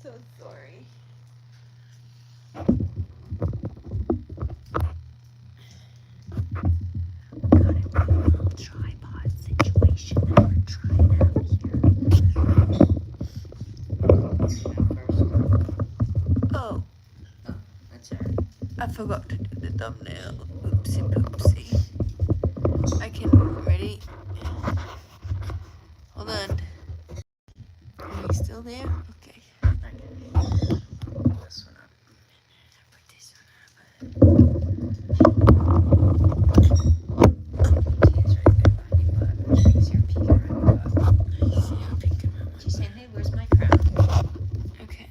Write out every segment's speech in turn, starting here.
so sorry. Tripod situation that we're trying out here. Oh, That's all right. I forgot to do the thumbnail. Oopsie poopsie. I can. Ready? Hold on. Are you still there? Okay. This one up. Put this one up. It's right there on your butt. It's your peeking on your butt. See how pink I'm on. She's saying, hey, where's my crown? Okay.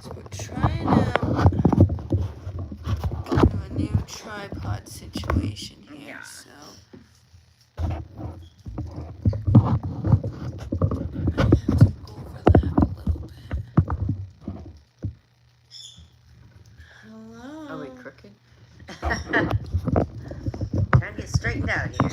So we're trying out kind of a new tripod situation here. Yeah. So. Are we Hello. crooked? Trying to get straightened out here.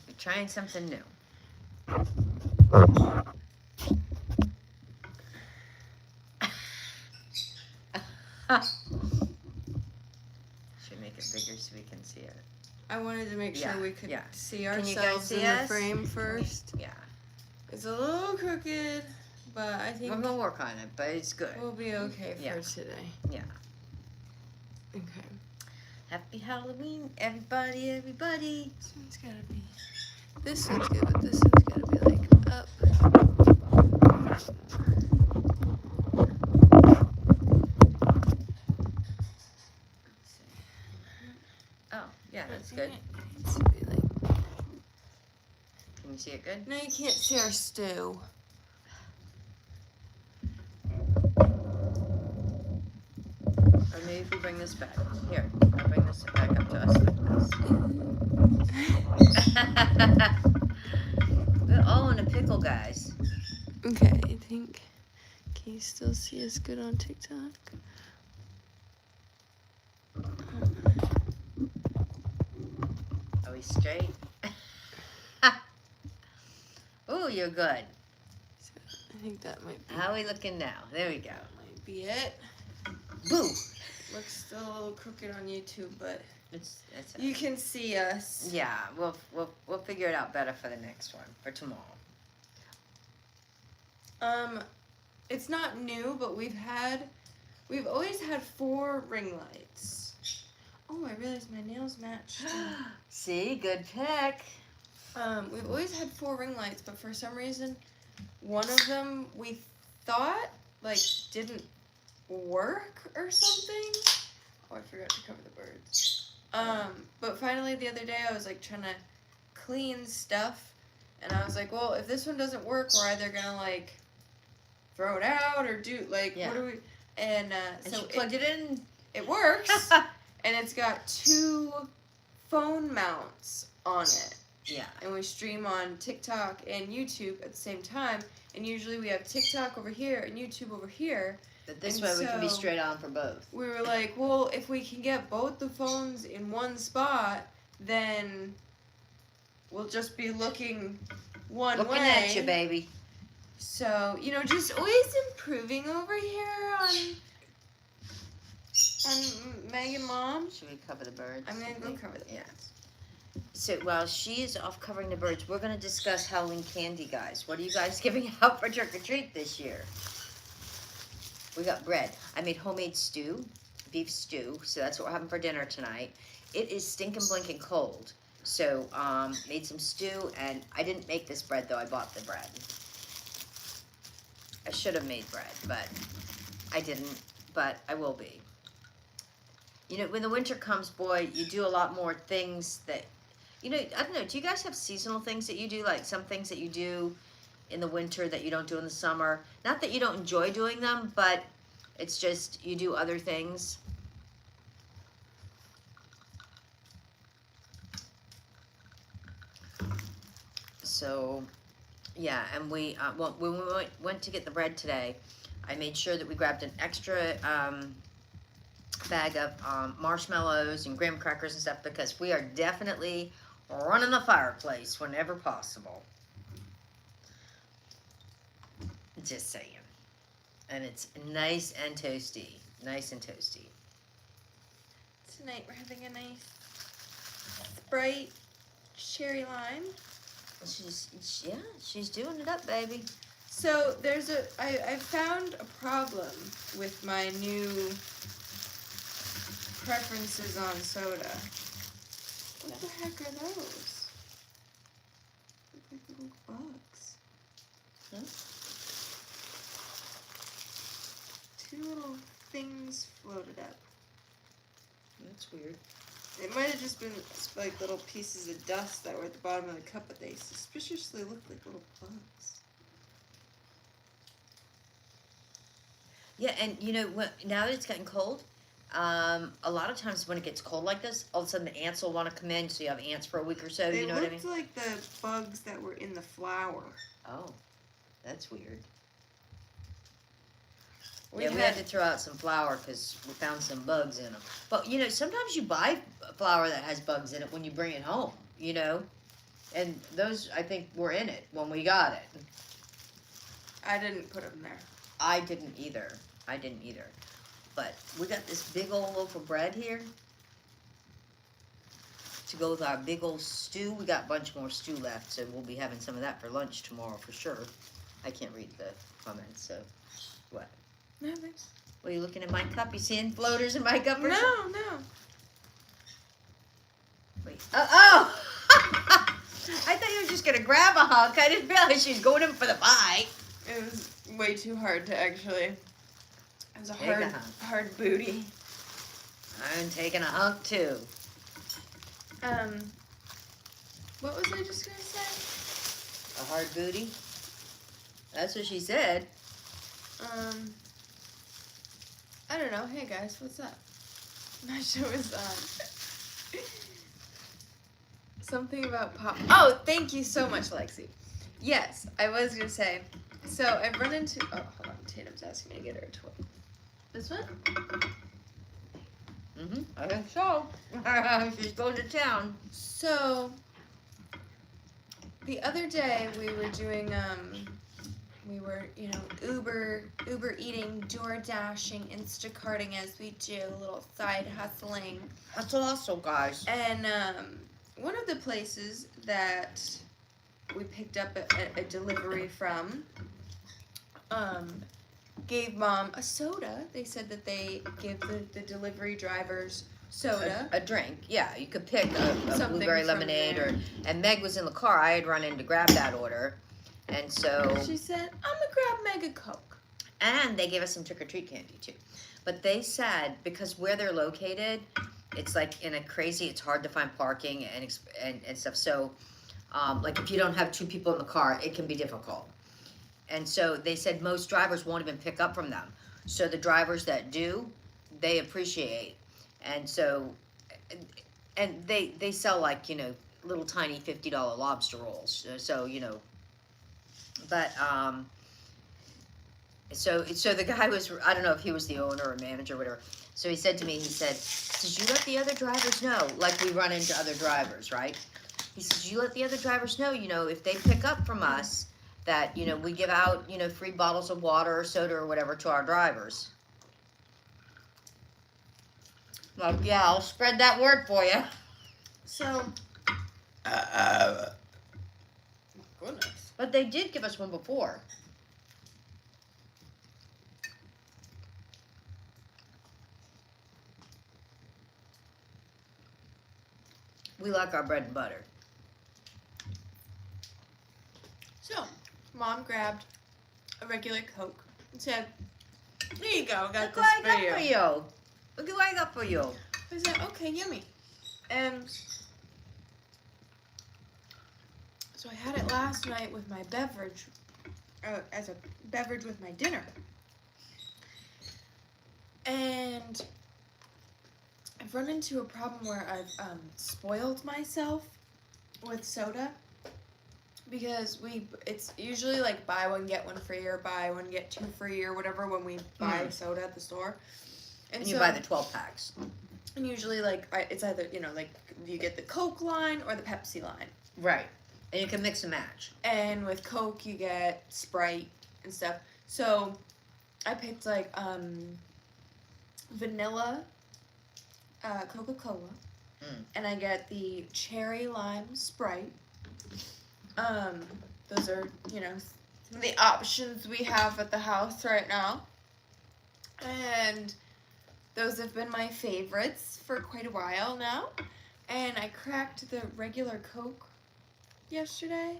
We're trying something new. Should make it bigger so we can see it. I wanted to make sure Yeah, we could yeah. see Can you guys ourselves see in us? the frame first. Yeah. It's a little crooked, but I think We're gonna work on it, but it's good. we'll be okay Yeah. for today. Yeah. Okay. Happy Halloween, everybody, everybody. This one's gotta be. This one's good, but this one's gotta be like up. Oh, yeah, that's I good. think it needs to be like. Can you see it good? No, you can't see our stew. Or maybe if we bring this back. Here, I'll bring this back up to us like this. We're all in a pickle, guys. Okay, I think. Can you still see us good on TikTok? Are we straight? Oh, you're good. So I think that might be. How are we looking now? There we go. That might be it. Boo! Looks still a little crooked on YouTube, but It's you can see us. yeah. We'll figure it out better for the next one for tomorrow. It's not new, but we've always had 4 ring lights. Oh, I realized my nails matched. See, good pick. We've always had 4 ring lights, but for some reason, one of them we thought like didn't work or something. Oh, I forgot to cover the birds. But finally the other day I was like trying to clean stuff, and I was like, well, if this one doesn't work, we're either gonna like throw it out or do like Yeah. what do we? And And so she plugged it in. it works, and it's got 2 phone mounts on it. Yeah. And we stream on TikTok and YouTube at the same time. And usually we have TikTok over here and YouTube over here. But this And way we can be so- straight on for both. We were like, well, if we can get both the phones in one spot, then we'll just be looking one Looking way. at you, baby. So, just always improving over here on Megan Mom. Should we cover the birds? I'm going to go cover the Yeah. birds. So while she's off covering the birds, we're going to discuss Halloween candy, guys. What are you guys giving out for trick-or-treat this year? We got bread. I made homemade stew, beef stew, so that's what we're having for dinner tonight. It is stinking blinking cold. So, made some stew, and I didn't make this bread, though. I bought the bread. I should have made bread, but I didn't, but I will be. When the winter comes, boy, you do a lot more things that, I don't know, do you guys have seasonal things that you do, like some things that you do in the winter that you don't do in the summer? Not that you don't enjoy doing them, but it's just you do other things. So Yeah, and when we went to get the bread today, I made sure that we grabbed an extra bag of marshmallows and graham crackers and stuff because we are definitely running the fireplace whenever possible. Just saying. And it's nice and toasty. Nice and toasty. Tonight we're having a nice Sprite cherry lime. She's doing it up, baby. So I found a problem with my new preferences on soda. What the heck are those? Look like little bugs. Huh? Two little things floated up. That's weird. It might have just been like little pieces of dust that were at the bottom of the cup, but they suspiciously looked like little bugs. Yeah, and you know what? Now that it's getting cold, a lot of times when it gets cold like this, all of a sudden the ants will want to come in, so you have ants for a week or so. They You know what I mean? looked like the bugs that were in the flour. Oh, that's weird. We We had to throw out some flour because we found some bugs in them. But you know, sometimes you buy flour that has bugs in it when you bring it home. You know, and those I think were in it when we got it. I didn't put them there. I didn't either. But we got this big old loaf of bread here to go with our big old stew. We got a bunch more stew left, so we'll be having some of that for lunch tomorrow for sure. I can't read the comments, so what? No, thanks. What are you looking at my cup? You seeing floaters in my cup or something? No. Wait. Oh! I thought you were just gonna grab a hunk. I didn't realize she was going in for the bite. It was way too hard to actually. It was a Take a hard, hunk. hard booty. I'm taking a hunk too. What was I just gonna say? A hard booty? That's what she said. I don't know. Hey guys, what's up? My show is on. Something about pop. Oh, thank you so much, Lexi. Yes, I was gonna say. So I've run into. Oh, hold on. Tatum's asking me to get her a toy. This one? I think so. She's going to town. So the other day we were doing we were, you know, Uber eating, door dashing, Instacarting as we do, a little side hustling. Hustle, guys. And one of the places that we picked up a delivery from gave Mom a soda. They said that they give the delivery drivers soda. A drink, yeah. You could pick a Something blueberry from lemonade there. and Meg was in the car. I had run in to grab that order. And so, She said, I'm gonna grab Meg a Coke. and they gave us some trick-or-treat candy too. But they said, because where they're located, it's like in a crazy, it's hard to find parking and stuff. So, like if you don't have two people in the car, it can be difficult. And so they said most drivers won't even pick up from them. So the drivers that do, they appreciate. And so, and they sell like, you know, little tiny $50 lobster rolls. So, you know, but, so the guy was, I don't know if he was the owner or manager or whatever. So he said to me, he said, did you let the other drivers know? Like we run into other drivers, right? He says, you let the other drivers know, you know, if they pick up from us, that, you know, we give out, you know, free bottles of water or soda or whatever to our drivers. Well, yeah, I'll spread that word for you. So, my goodness. But they did give us one before. We like our bread and butter. So, Mom grabbed a regular Coke and said, here you go, I got Look this what I got for for you. you. Look what I got for you. I said, okay, yummy. And so I had it last night with my beverage, as a beverage with my dinner. And I've run into a problem where I've spoiled myself with soda because it's usually like buy one get one free or buy one get two free or whatever when we buy soda at the store. And you buy the 12 packs. And usually like it's either like you get the Coke line or the Pepsi line. Right. And you can mix and match. And with Coke you get Sprite and stuff. So I picked like vanilla Coca-Cola. And I get the cherry lime Sprite. Those are, some of the options we have at the house right now. And those have been my favorites for quite a while now. And I cracked the regular Coke yesterday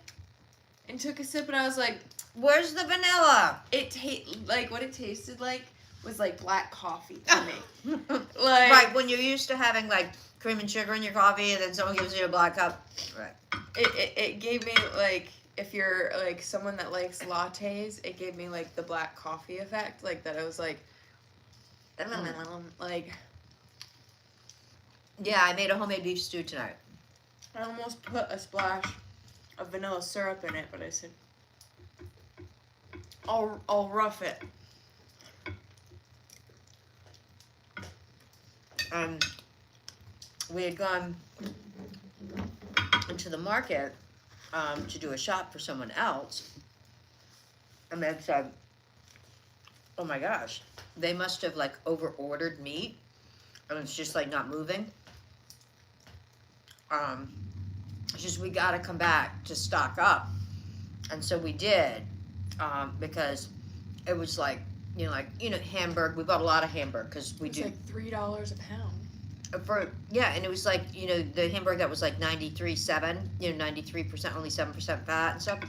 and took a sip and I was like, where's the vanilla? What it tasted like was like black coffee to me. Right, when you're used to having like cream and sugar in your coffee and then someone gives you a black cup. Right. It gave me like, if you're like someone that likes lattes, it gave me like the black coffee effect, like that I was like, like. Yeah, I made a homemade beef stew tonight. I almost put a splash of vanilla syrup in it, but I said, I'll rough it. We had gone into the market to do a shop for someone else, and they said, oh my gosh, they must have like over-ordered meat, and it's just like not moving. It's just we gotta come back to stock up, and so we did, because it was like, Hamburg. We bought a lot of Hamburg because we do. It's like $3 a pound. And it was like, the Hamburg that was like 93.7, 93%, only 7% fat and stuff.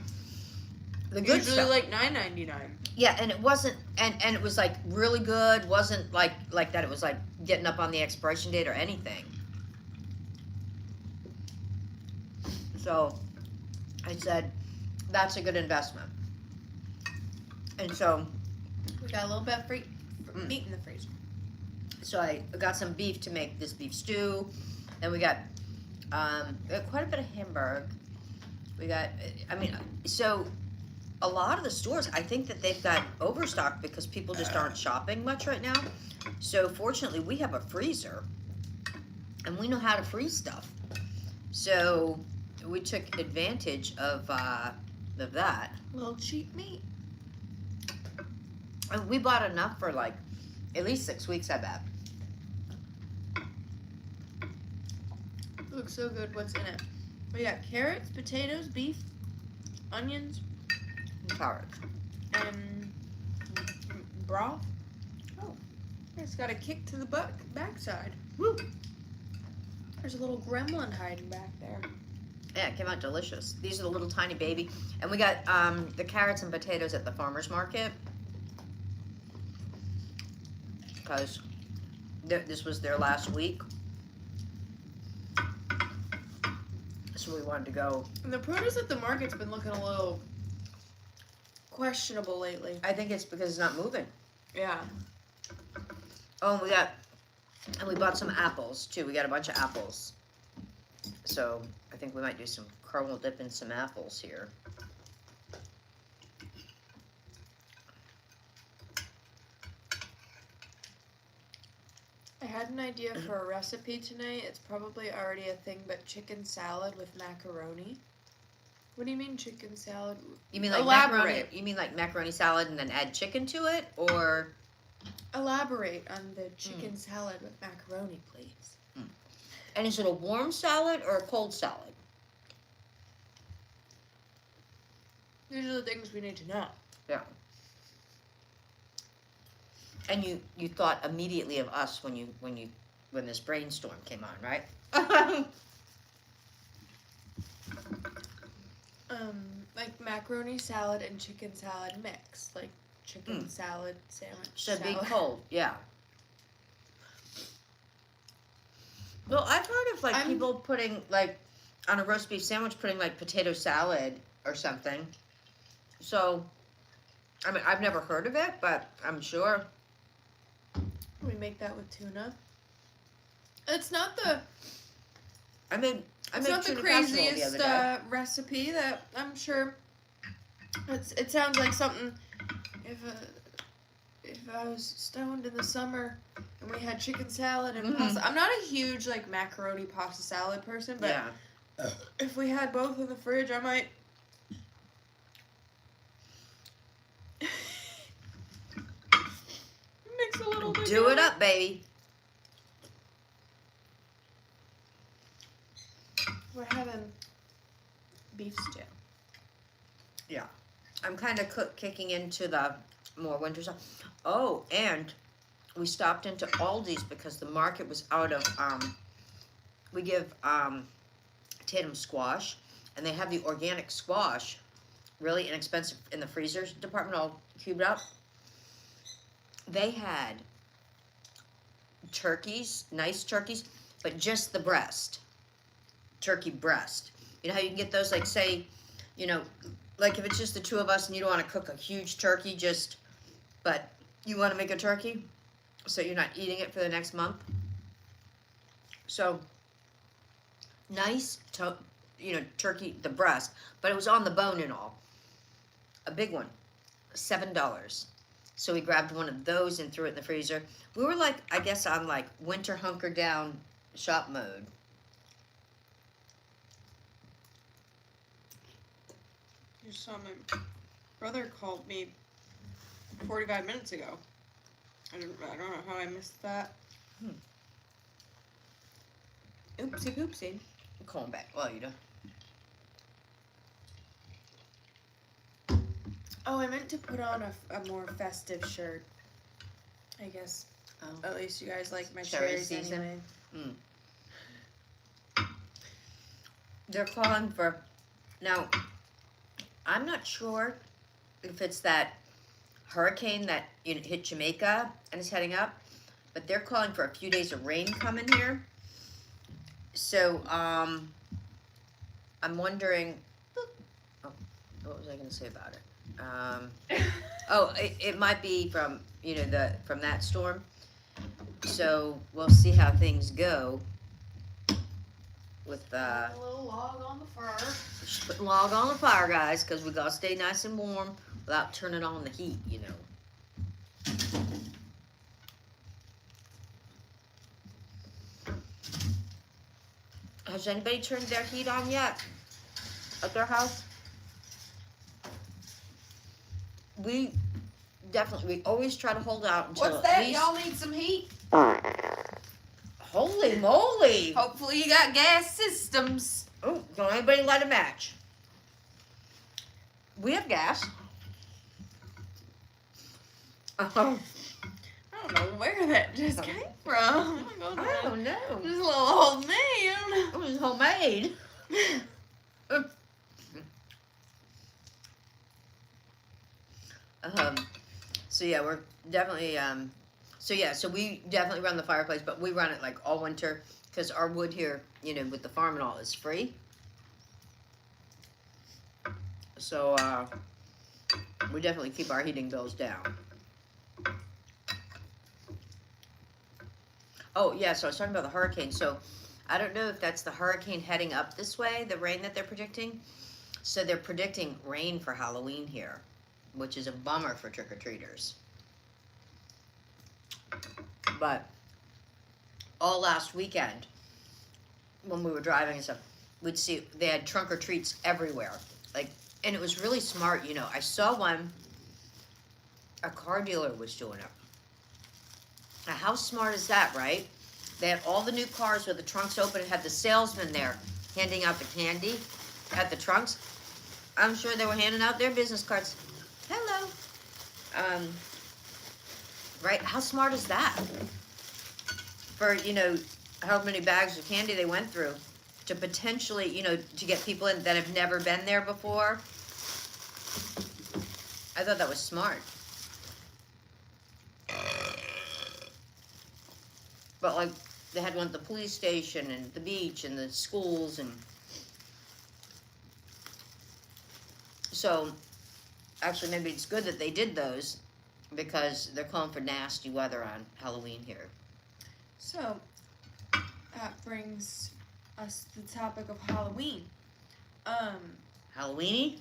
The good Usually stuff. like $9.99. Yeah, and it wasn't, and it was like really good. Wasn't like that. It was like getting up on the expiration date or anything. So, I said, that's a good investment. And so, we got a little bit of meat in the freezer. So I got some beef to make this beef stew, and we got quite a bit of Hamburg. We got, so a lot of the stores, I think that they've got overstock because people just aren't shopping much right now. So fortunately, we have a freezer, and we know how to freeze stuff. So we took advantage of that. A little cheap meat. And we bought enough for like at least 6 weeks, I bet. It looks so good. What's in it? We got carrots, potatoes, beef, onions, And carrots. and broth. Oh, it's got a kick to the backside. Woo! There's a little gremlin hiding back there. Yeah, it came out delicious. These are the little tiny baby. And we got the carrots and potatoes at the farmer's market. Because this was their last week. So we wanted to go. And the produce at the market's been looking a little questionable lately. I think it's because it's not moving. Yeah. Oh, and we bought some apples too. We got a bunch of apples. So I think we might do some caramel dip in some apples here. I had an idea for a recipe tonight. It's probably already a thing, but chicken salad with macaroni. What do you mean chicken salad? You mean like Elaborate. macaroni? You mean like macaroni salad and then add chicken to it, or? Elaborate on the chicken salad with macaroni, please. And is it a warm salad or a cold salad? These are the things we need to know. Yeah. And you thought immediately of us when this brainstorm came on, right? Like macaroni salad and chicken salad mix, like chicken salad sandwich. Should be salad. cold, yeah. Well, I've heard of like people putting like on a roast beef sandwich, putting like potato salad or something. So, I mean, I've never heard of it, but I'm sure. We make that with tuna. It's not the. I I It's made not the tuna casserole the craziest other day. recipe that I'm sure. It sounds like something if I was stoned in the summer and we had chicken salad and pasta. I'm not a huge like macaroni pasta salad person, but Yeah. if we had both in the fridge, I might. Mix a little bit. Do it up, baby. We're having beef stew. Yeah. I'm kind of kicking into the more winter stuff. Oh, and we stopped into Aldi's because the market was out of, we give Tatum squash, and they have the organic squash, really inexpensive in the freezer department, all cubed up. They had turkeys, nice turkeys, but just the breast. Turkey breast. You know how you can get those, like, say, you know, like if it's just the two of us and you don't want to cook a huge turkey, but you want to make a turkey so you're not eating it for the next month. So, nice, turkey, the breast, but it was on the bone and all. A big one, $7. So we grabbed one of those and threw it in the freezer. We were like, I guess on like winter hunker down shop mode. You saw my brother called me 45 minutes ago. I don't know how I missed that. Oopsie poopsie. Call him back. Well, you know. Oh, I meant to put on a more festive shirt. I guess. Oh. At least you guys like my Cherry cherries season. anyway. They're calling for, now, I'm not sure if it's that hurricane that hit Jamaica and is heading up, but they're calling for a few days of rain coming here. So, I'm wondering, what was I going to say about it? It might be from, from that storm. So, we'll see how things go with, A little log on the fire. just put log on the fire, guys, because we got to stay nice and warm without turning on the heat, Has anybody turned their heat on yet at their house? We always try to hold out until What's that? at least... Y'all need some heat? Holy moly! Hopefully you got gas systems. Oh, don't anybody light a match. We have gas. I don't know where that just came from. I don't know. Just a little old man. It was homemade. So yeah, we're definitely so we definitely run the fireplace, but we run it like all winter because our wood here, with the farm and all, is free. So we definitely keep our heating bills down. Oh yeah, so I was talking about the hurricane. So I don't know if that's the hurricane heading up this way, the rain that they're predicting. So they're predicting rain for Halloween here, which is a bummer for trick-or-treaters. But all last weekend, when we were driving and stuff, we'd see they had trunk-or-treats everywhere. And it was really smart, I saw one, a car dealer was doing it. Now, how smart is that, right? They had all the new cars with the trunks open and had the salesman there handing out the candy at the trunks. I'm sure they were handing out their business cards. Hello. Right? How smart is that? For, how many bags of candy they went through to potentially, to get people in that have never been there before. I thought that was smart. But, they had one at the police station and the beach and the schools and... So, actually, maybe it's good that they did those because they're calling for nasty weather on Halloween here. So, that brings us the topic of Halloween. Halloweeny?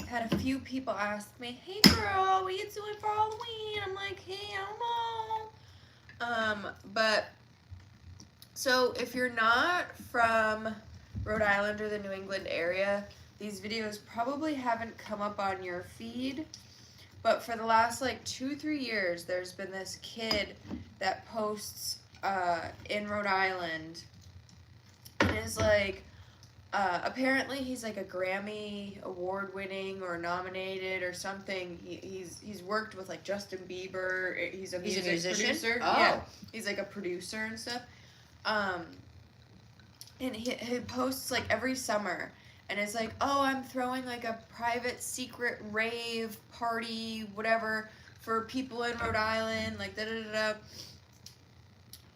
Had a few people ask me, "Hey girl, what you doing for Halloween?" I'm like, "Hey, I don't know." But so if you're not from Rhode Island or the New England area, these videos probably haven't come up on your feed. But for the last like 2-3 years, there's been this kid that posts in Rhode Island, and is like, apparently he's like a Grammy award winning or nominated or something. He's worked with like Justin Bieber. He's a musician. Producer. Oh. Yeah, he's like a producer and stuff. And he posts like every summer, and it's like, oh, I'm throwing like a private secret rave party, whatever, for people in Rhode Island, like da da da da.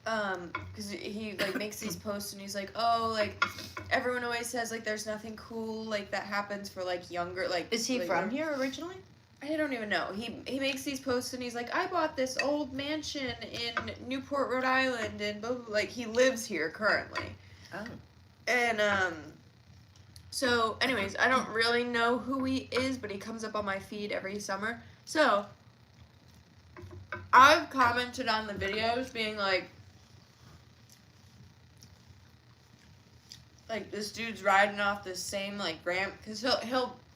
Because he like makes these posts and he's like, oh, like everyone always says like there's nothing cool like that happens for like younger like. Is he like, from here originally? I don't even know. He makes these posts and he's like, I bought this old mansion in Newport, Rhode Island, and blah, blah, blah. Like he lives here currently. Oh. And so anyways, I don't really know who he is, but he comes up on my feed every summer. So I've commented on the videos being like this dude's riding off this same like ramp, because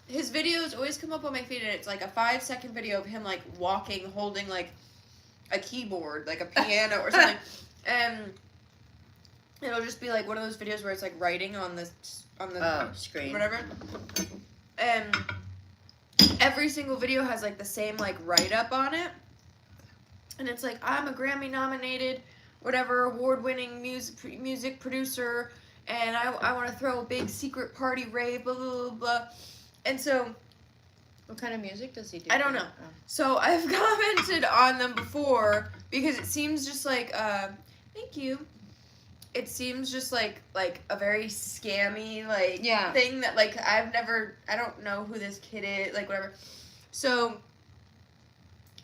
his videos always come up on my feed, and it's like a 5-second video of him like walking holding like a keyboard, like a piano or something, and it'll just be like one of those videos where it's like writing on the screen, whatever, and every single video has like the same like write up on it, and it's like, I'm a Grammy nominated whatever award winning music producer, and I want to throw a big secret party rave, blah blah blah blah. And so, what kind of music does he do? I don't know. Oh. So I've commented on them before because it seems just like thank you. It seems just like a very scammy like thing that like I don't know who this kid is, like whatever. So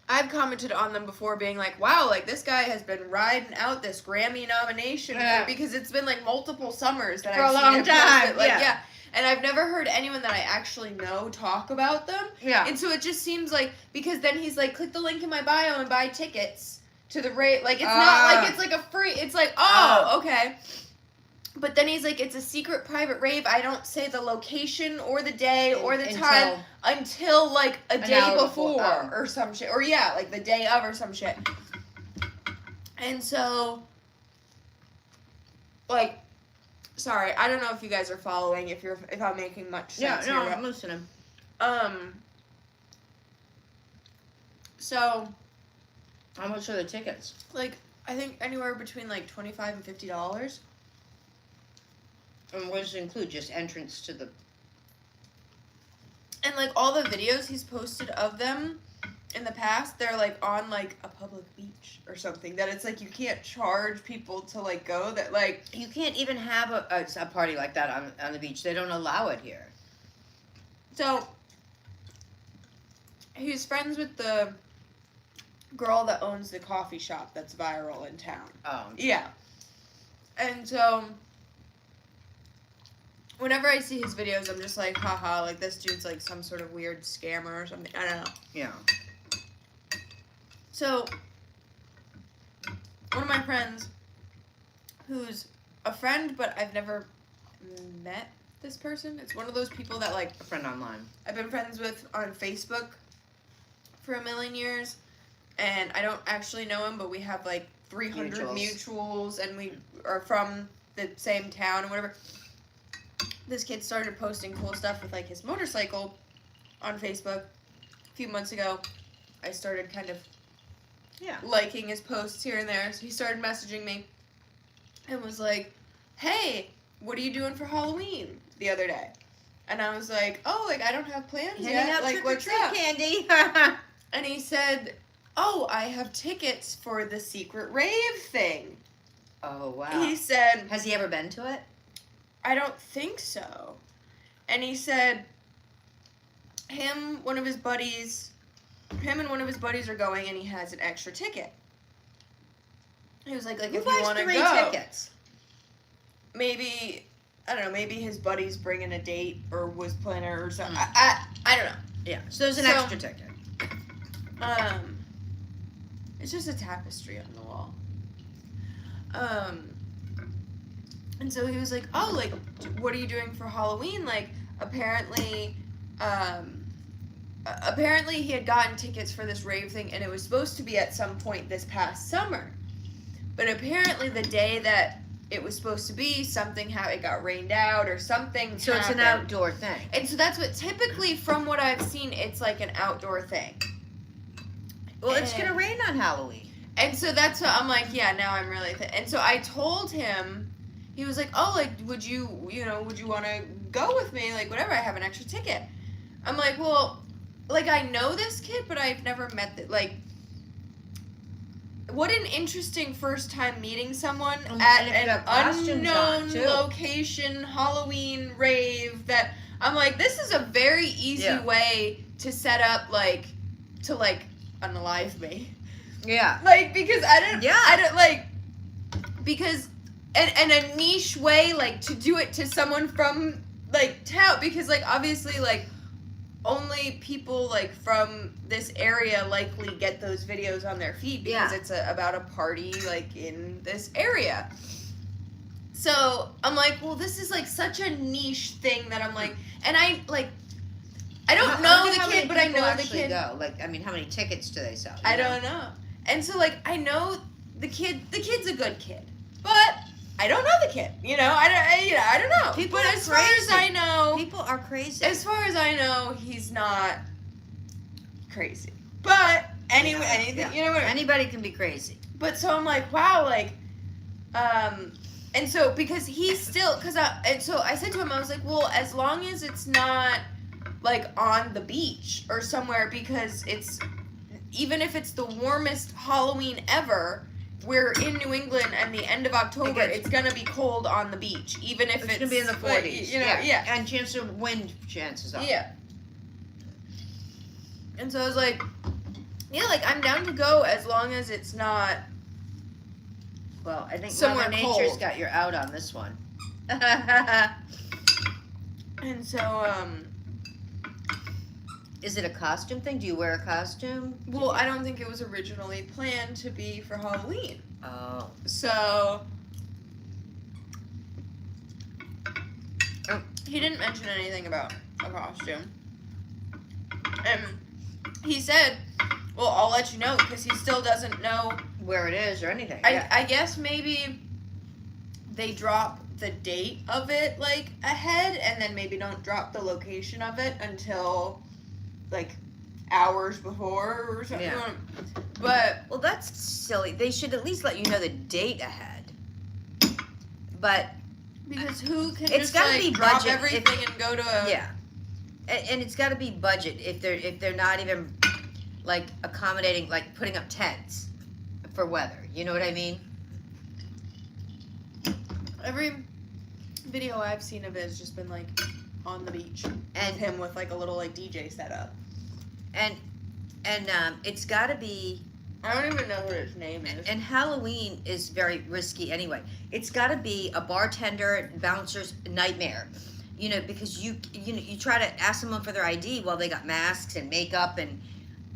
I've commented on them before being like, wow, like this guy has been riding out this Grammy nomination because it's been like multiple summers that for I've a seen long him time. post it. Like, and I've never heard anyone that I actually know talk about them. Yeah. And so it just seems like, because then he's like, click the link in my bio and buy tickets to the rave. Like, it's not like it's like a free, it's like, okay. But then he's like, it's a secret private rave. I don't say the location or the day or the time until like a day before or some shit. Or like the day of or some shit. And so, like, sorry, I don't know if you guys are following, if I'm making much sense. Yeah, no, I'm listening. So, how much are the tickets? Like, I think anywhere between like $25 and $50. And what does it include? Just entrance to the... And like all the videos he's posted of them in the past, they're like on like a public beach or something, that it's like you can't charge people to like go, that like... You can't even have a party like that on the beach. They don't allow it here. So, he's friends with the girl that owns the coffee shop that's viral in town. Oh. Yeah. And so, whenever I see his videos, I'm just like, haha, like this dude's like some sort of weird scammer or something. I don't know. Yeah. So, one of my friends, who's a friend, but I've never met this person. It's one of those people that like... A friend online. I've been friends with on Facebook for a million years, and I don't actually know him, but we have like 300 mutuals, and we are from the same town and whatever. This kid started posting cool stuff with like his motorcycle on Facebook a few months ago. I started kind of liking his posts here and there, so he started messaging me and was like, hey, what are you doing for Halloween, the other day? And I was like, oh, like I don't have plans yet, like what's up? Candy. And he said, oh, I have tickets for the secret rave thing. Oh, wow. He said... Has he ever been to it? I don't think so. And he said, him and one of his buddies are going, and he has an extra ticket. He was like if you want to go. Who buys 3 tickets? Maybe I don't know, maybe his buddy's bringing a date or was planning or something. Mm. I don't know. Yeah. So there's an So- extra ticket. It's just a tapestry on the wall. And so he was like, oh, like, what are you doing for Halloween? Like, apparently he had gotten tickets for this rave thing, and it was supposed to be at some point this past summer. But apparently the day that it was supposed to be, it got rained out or something. So it's an happened. outdoor thing. And so that's what typically, from what I've seen, it's like an outdoor thing. Well, it's gonna rain on Halloween. And so that's what I'm like, yeah, now I'm really and so I told him, he was like, oh, like, would you want to go with me? Like, whatever, I have an extra ticket. I'm like, well, like, I know this kid, but I've never met like, what an interesting first time meeting someone at an unknown location, Halloween rave that I'm like, this is a very easy way to set up, like, to, like, unalive me. Yeah. Like, because I don't, like, because, and a niche way, like, to do it to someone from, like, town, because, like, obviously, like, only people, like, from this area likely get those videos on their feed because it's about a party, like, in this area. So, I'm like, well, this is, like, such a niche thing that I'm like, and I, like, I don't know the kid, but I know the kid. Go? Like, I mean, how many tickets do they sell? I don't know. And so, like, I know the kid. The kid's a good kid, but I don't know the kid. You know, I don't know. People but are as far as I know, people are crazy. as far as I know, he's not crazy. But anyway, anything, you know what? Anybody can be crazy. But so I'm like, wow, like, and so because he's still, and so I said to him, I was like, well, as long as it's not like on the beach or somewhere, because it's, even if it's the warmest Halloween ever, we're in New England and the end of October, it's gonna be cold on the beach, even if it's gonna be in the 40s. Like, you know, yeah. And chance of wind chances are. Yeah. And so I was like, yeah, like, I'm down to go as long as it's not. Well, I think somewhere Mother Nature's cold. got your out on this one. And so, Is it a costume thing? Do you wear a costume? well, I don't think it was originally planned to be for Halloween. Oh. So, he didn't mention anything about a costume. And he said, well, I'll let you know, because he still doesn't know Where it is or anything. I guess maybe they drop the date of it, like, ahead, and then maybe don't drop the location of it until, like, hours before or something. Yeah. But, Well, that's silly. They should at least let you know the date ahead. But because who can It's just, gotta like, be drop budget. everything and go to a... yeah, and it's got to be budget if they're not even like accommodating, like putting up tents for weather. You know what I mean? Every video I've seen of it has just been, like, on the beach. And With him with, like, a little, like, DJ setup. and it's got to be. I don't even know what his name is. And Halloween is very risky anyway. It's got to be a bartender, bouncer's nightmare. You know, because you try to ask someone for their ID while they got masks and makeup and,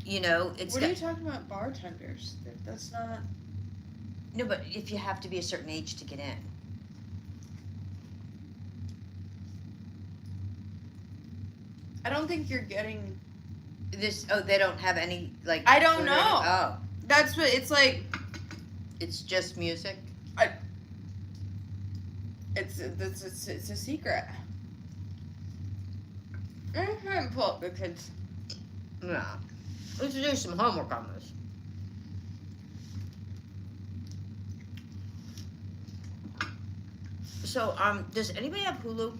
you know, it's. What are you talking about, bartenders? That's not... No, but if you have to be a certain age to get in. I don't think you're getting... They don't have any, like. I don't food or know. Oh, That's what... It's like... it's just music? It's a secret. I'm trying to pull up the kids. No. Let's do some homework on this. So, does anybody have Hulu?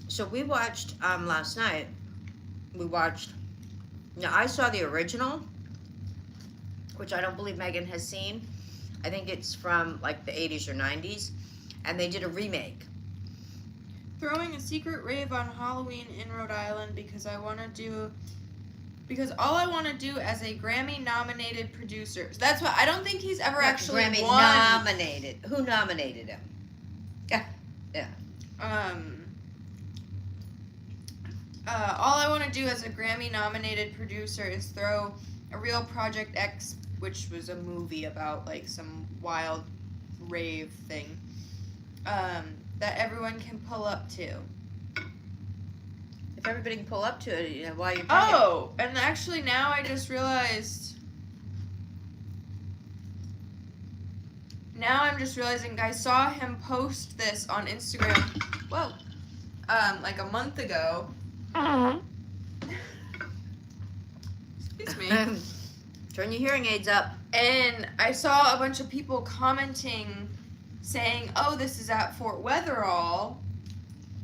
So we watched, last night, now I saw the original, which I don't believe Megan has seen. I think it's from, like, the 80s or 90s, and they did a remake. Throwing a secret rave on Halloween in Rhode Island because all I want to do as a Grammy-nominated producer. That's what I don't think he's ever actually Grammy won. nominated. Who nominated him? Yeah. All I want to do as a Grammy-nominated producer is throw a real Project X, which was a movie about like some wild rave thing, that everyone can pull up to. If everybody can pull up to it, you know, while you're paying. Oh, and actually now I just realized. Now I'm just realizing I saw him post this on Instagram. Whoa. Like a month ago. Excuse me. Turn your hearing aids up. And I saw a bunch of people commenting saying, oh, this is at Fort Weatherall.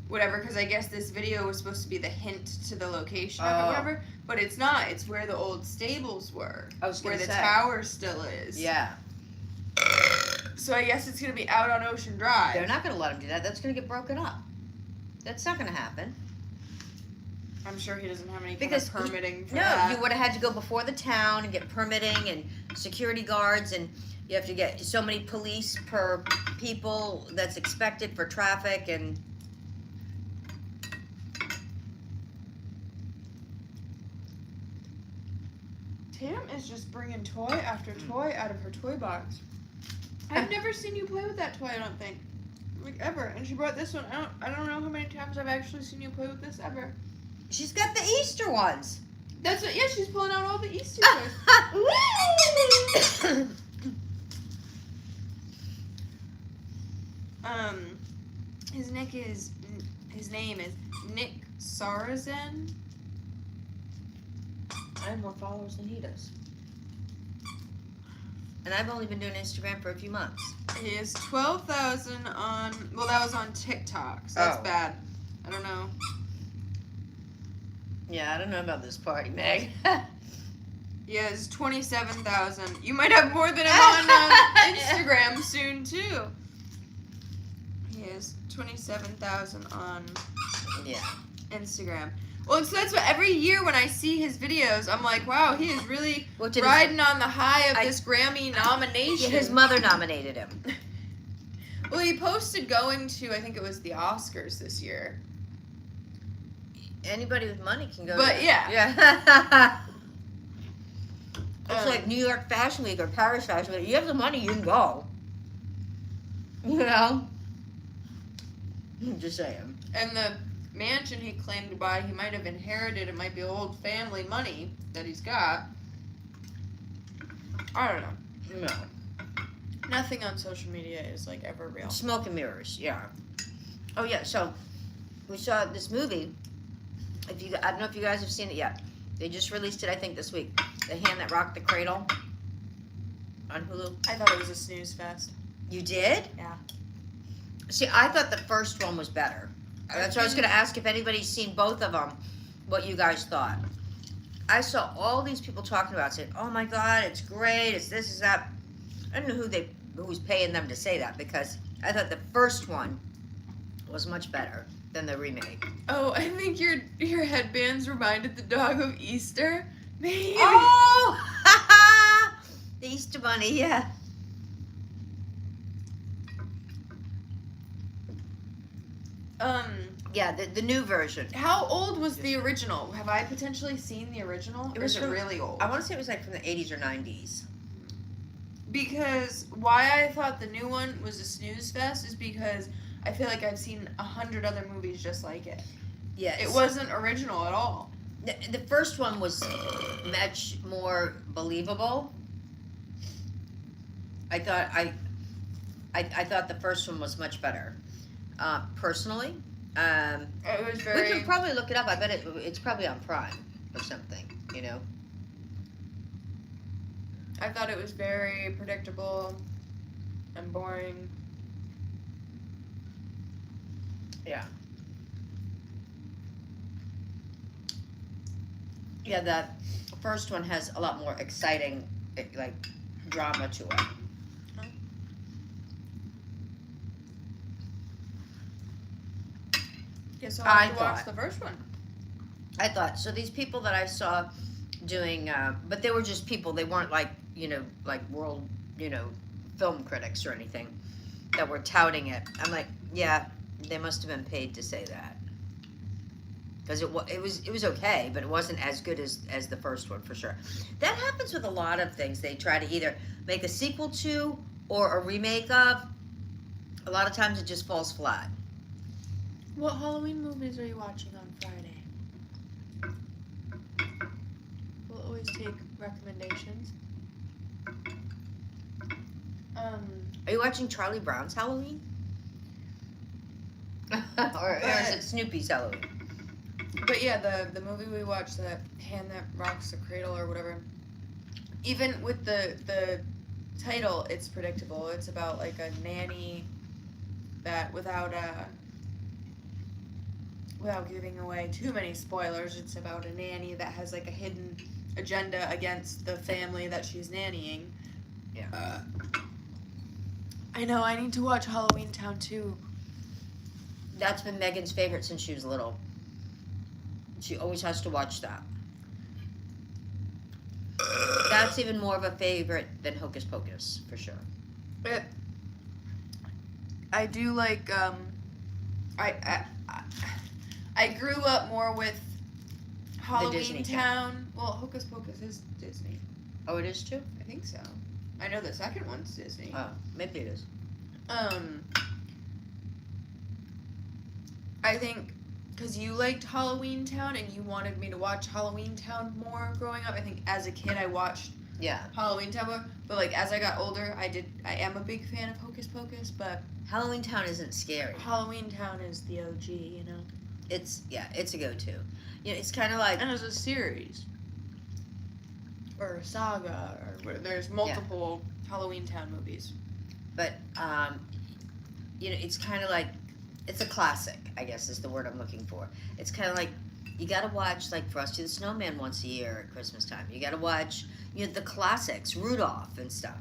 Whatever, because I guess this video was supposed to be the hint to the location of it, whatever. But it's not. It's where the old stables were. I was where gonna the say. tower still is. Yeah. So I guess it's going to be out on Ocean Drive. They're not going to let him do that. That's going to get broken up. That's not going to happen. I'm sure he doesn't have any Because kind of permitting for No, that. you would have had to go before the town and get permitting and security guards, and you have to get so many police per people that's expected for traffic, and Tam is just bringing toy after toy out of her toy box. I've never seen you play with that toy, I don't think. Like, ever. And she brought this one. I don't know how many times I've actually seen you play with this ever. she's got the Easter ones. That's what, yeah, she's pulling out all the Easter toys. His name is Nick Sarazen. I have more followers than he does. And I've only been doing Instagram for a few months. He has 12,000 on, well, that was on TikTok, so that's Oh. bad. I don't know. Yeah, I don't know about this party, Meg. He has 27,000. You might have more than him on Instagram soon, too. He has 27,000 on Yeah. Instagram. Well, so that's what every year when I see his videos, I'm like, wow, he is really What did riding on the high of I- this Grammy nomination. His mother nominated him. Well, he posted going to, I think it was the Oscars this year. Anybody with money can go. But, to yeah. Yeah. It's Um, like New York Fashion Week or Paris Fashion Week. You have the money, you can go. You know? I'm just saying. And the mansion he claimed to buy, he might have inherited. It might be old family money that he's got. I don't know. No. Nothing on social media is like ever real. Smoke and mirrors, yeah. Oh yeah, so we saw this movie. I don't know if you guys have seen it yet. They just released it, I think, this week. The Hand That Rocked the Cradle on Hulu. I thought it was a snooze fest. You did? Yeah. See, I thought the first one was better. That's why I was going to ask if anybody's seen both of them, what you guys thought. I saw all these people talking about it, saying, oh my God, it's great, it's this, it's that. I don't know who's paying them to say that, because I thought the first one was much better than the remake. Oh, I think your headbands reminded the dog of Easter. Maybe. Oh! The Easter Bunny, yeah. Yeah, the new version. How old was the original? Have I potentially seen the original? It Or was is it from- really old? I want to say it was like from the 80s or 90s. Because why I thought the new one was a snooze fest is because I feel like I've seen 100 other movies just like it. Yes. It wasn't original at all. The first one was much more believable. I thought the first one was much better. Personally, It was we very. can probably look it up. I bet it's probably on Prime or something. You know. I thought it was very predictable and boring. Yeah. Yeah, that first one has a lot more exciting, like, drama to it. Guess I'll I have to watch thought- the first one. I thought so. These people that I saw doing, but they were just people. They weren't like like world film critics or anything that were touting it. I'm like, yeah, They must have been paid to say that. Because it was okay, but it wasn't as good as the first one for sure. That happens with a lot of things. They try to either make a sequel to or a remake of. A lot of times it just falls flat. What Halloween movies are you watching on Friday? We'll always take recommendations. Are you watching Charlie Brown's Halloween? or is it Snoopy's Halloween? But yeah, the movie we watched, that Hand That Rocks the Cradle or whatever, even with the title, it's predictable. It's about like a nanny that without giving away too many spoilers, it's about a nanny that has like a hidden agenda against the family that she's nannying. Yeah. I know, I need to watch Halloween Town too. That's been Megan's favorite since she was little. She always has to watch that. That's even more of a favorite than Hocus Pocus, for sure. I do like, I grew up more with Halloween Town. Well, Hocus Pocus is Disney. Oh, it is too? I think so. I know the second one's Disney. Oh, maybe it is. I think because you liked Halloween Town and you wanted me to watch Halloween Town more growing up. I think as a kid I watched Halloween Town more, but like as I got older, I am a big fan of Hocus Pocus, but Halloween Town isn't scary. Halloween Town is the OG, you know. It's a go-to. You know, it's kind of like, and it's a series or a saga, or there's multiple Halloween Town movies. But you know, it's kind of like, it's a classic, I guess is the word I'm looking for. It's kind of like, you got to watch like Frosty the Snowman once a year at Christmas time. You got to watch, you know, the classics, Rudolph and stuff.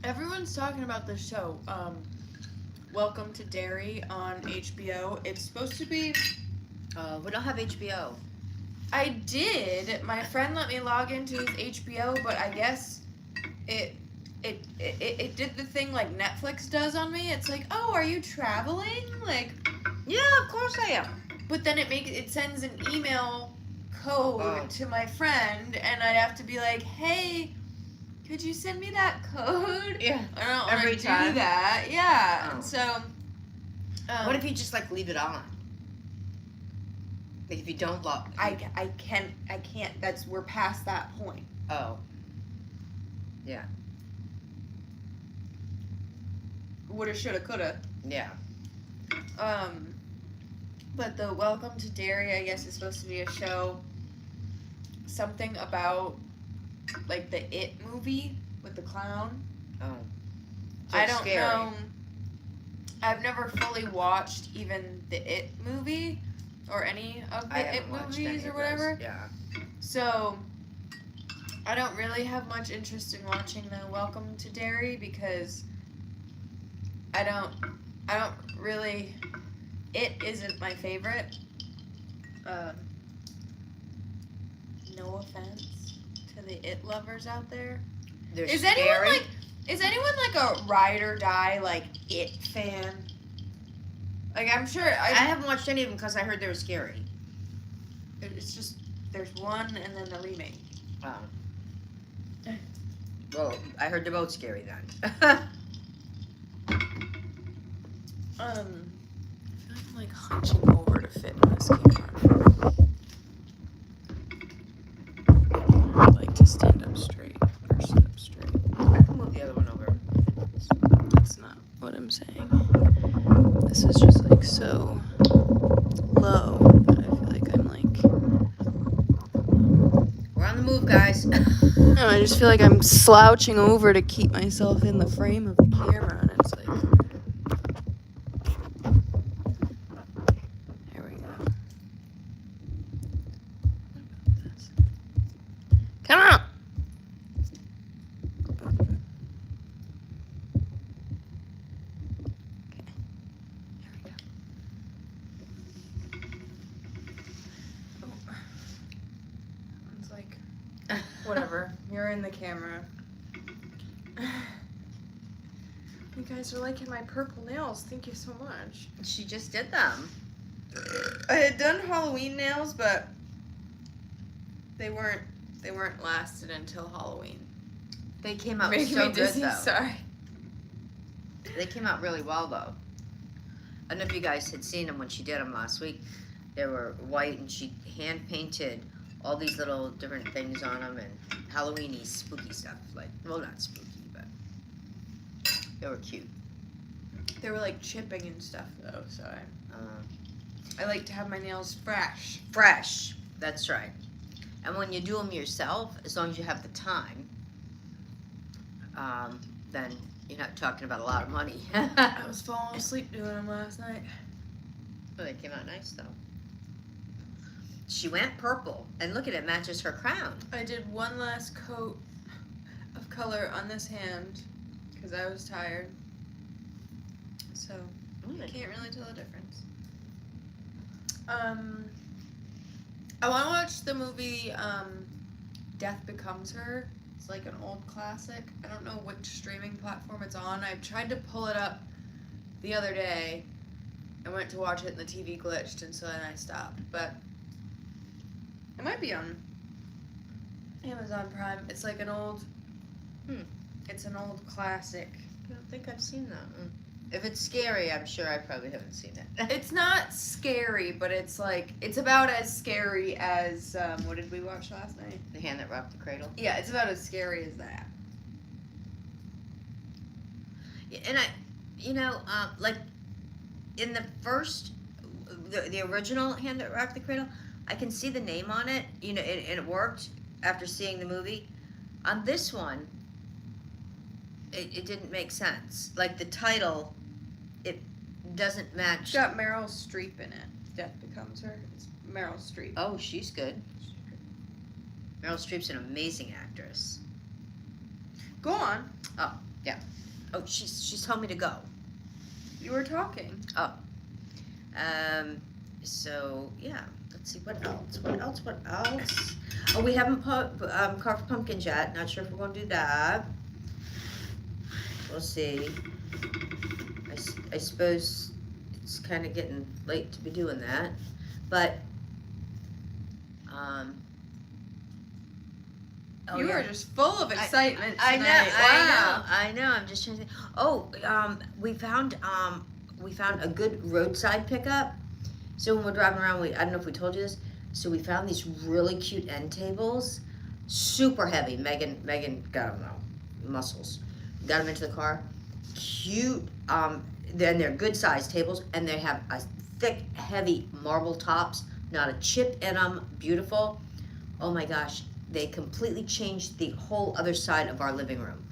Everyone's talking about this show, Welcome to Derry on HBO. It's supposed to be... we don't have HBO. I did. My friend let me log into his HBO, but I guess it did the thing like Netflix does on me. It's like, oh, are you traveling? Like, yeah, of course I am. But then it sends an email code to my friend, and I'd have to be like, hey, could you send me that code? Yeah. I don't want Every to time. do that. Yeah. Oh. And so. What if you just like leave it on? Like if you don't log. I can't. We're past that point. Oh. Yeah. Woulda, shoulda, coulda. Yeah. But the Welcome to Derry, I guess, is supposed to be a show. Something about, like, the It movie with the clown. Oh. So I don't scary. know. I've never fully watched even the It movie or any of the It movies or whatever. Yeah. So I don't really have much interest in watching the Welcome to Derry because I don't really. It isn't my favorite. No offense to the It lovers out there. Is anyone like a ride or die like It fan? Like I'm sure I haven't watched any of them because I heard they were scary. It's just there's one and then the remake. Well, I heard they're both scary then. I feel like I'm like hunching over to fit in this camera. I'd like to stand up straight or sit up straight. I can move the other one over. That's not what I'm saying. This is just like so low that I feel like I'm like. We're on the move, guys. No, I just feel like I'm slouching over to keep myself in the frame of the camera, and it's like. There we go. What about this? Come on! Okay. There we go. Oh. It's like. Whatever. You're in the camera. You guys are liking my purple nails. Thank you so much. She just did them. I had done Halloween nails, but they weren't lasted until Halloween. They came out Making so me good dizzy, though. sorry. They came out really well though. I don't know if you guys had seen them when she did them last week. They were white and she hand painted all these little different things on them and Halloweeny spooky stuff. Like, well, not spooky, but they were cute. They were like chipping and stuff though, so I like to have my nails fresh. Fresh, that's right. And when you do them yourself, as long as you have the time, then you're not talking about a lot of money. I was falling asleep doing them last night. Oh, they came out nice though. She went purple, and look at it, matches her crown. I did one last coat of color on this hand because I was tired. So I can't really tell the difference. I want to watch the movie Death Becomes Her. It's like an old classic. I don't know which streaming platform it's on. I tried to pull it up the other day. I went to watch it and the TV glitched, and so then I stopped. But it might be on Amazon Prime. It's like an old. It's an old classic. I don't think I've seen that one. If it's scary, I'm sure I probably haven't seen it. It's not scary, but it's like it's about as scary as what did we watch last night? The Hand That Rocked the Cradle. Yeah, it's about as scary as that. Yeah, and like in the first, the original Hand That Rocked the Cradle, I can see the name on it. You know, and it worked after seeing the movie. On this one, it didn't make sense. Like the title, it doesn't match. It's got Meryl Streep in it. Death Becomes Her. It's Meryl Streep. Oh, she's good. Meryl Streep's an amazing actress. Go on. Oh, she's told me to go. You were talking. So yeah. Let's see what else. Oh, we haven't carved pumpkins yet. Not sure if we're gonna do that. We'll see. I suppose it's kind of getting late to be doing that, but You are just full of excitement I tonight. Wow. I know. I'm just trying to think. Oh, we found a good roadside pickup. So when we're driving around, I don't know if we told you this. So we found these really cute end tables, super heavy. Megan got them though, muscles. Got them into the car. Cute. Then they're good sized tables, and they have a thick, heavy marble tops. Not a chip in them. Beautiful. Oh my gosh. They completely changed the whole other side of our living room.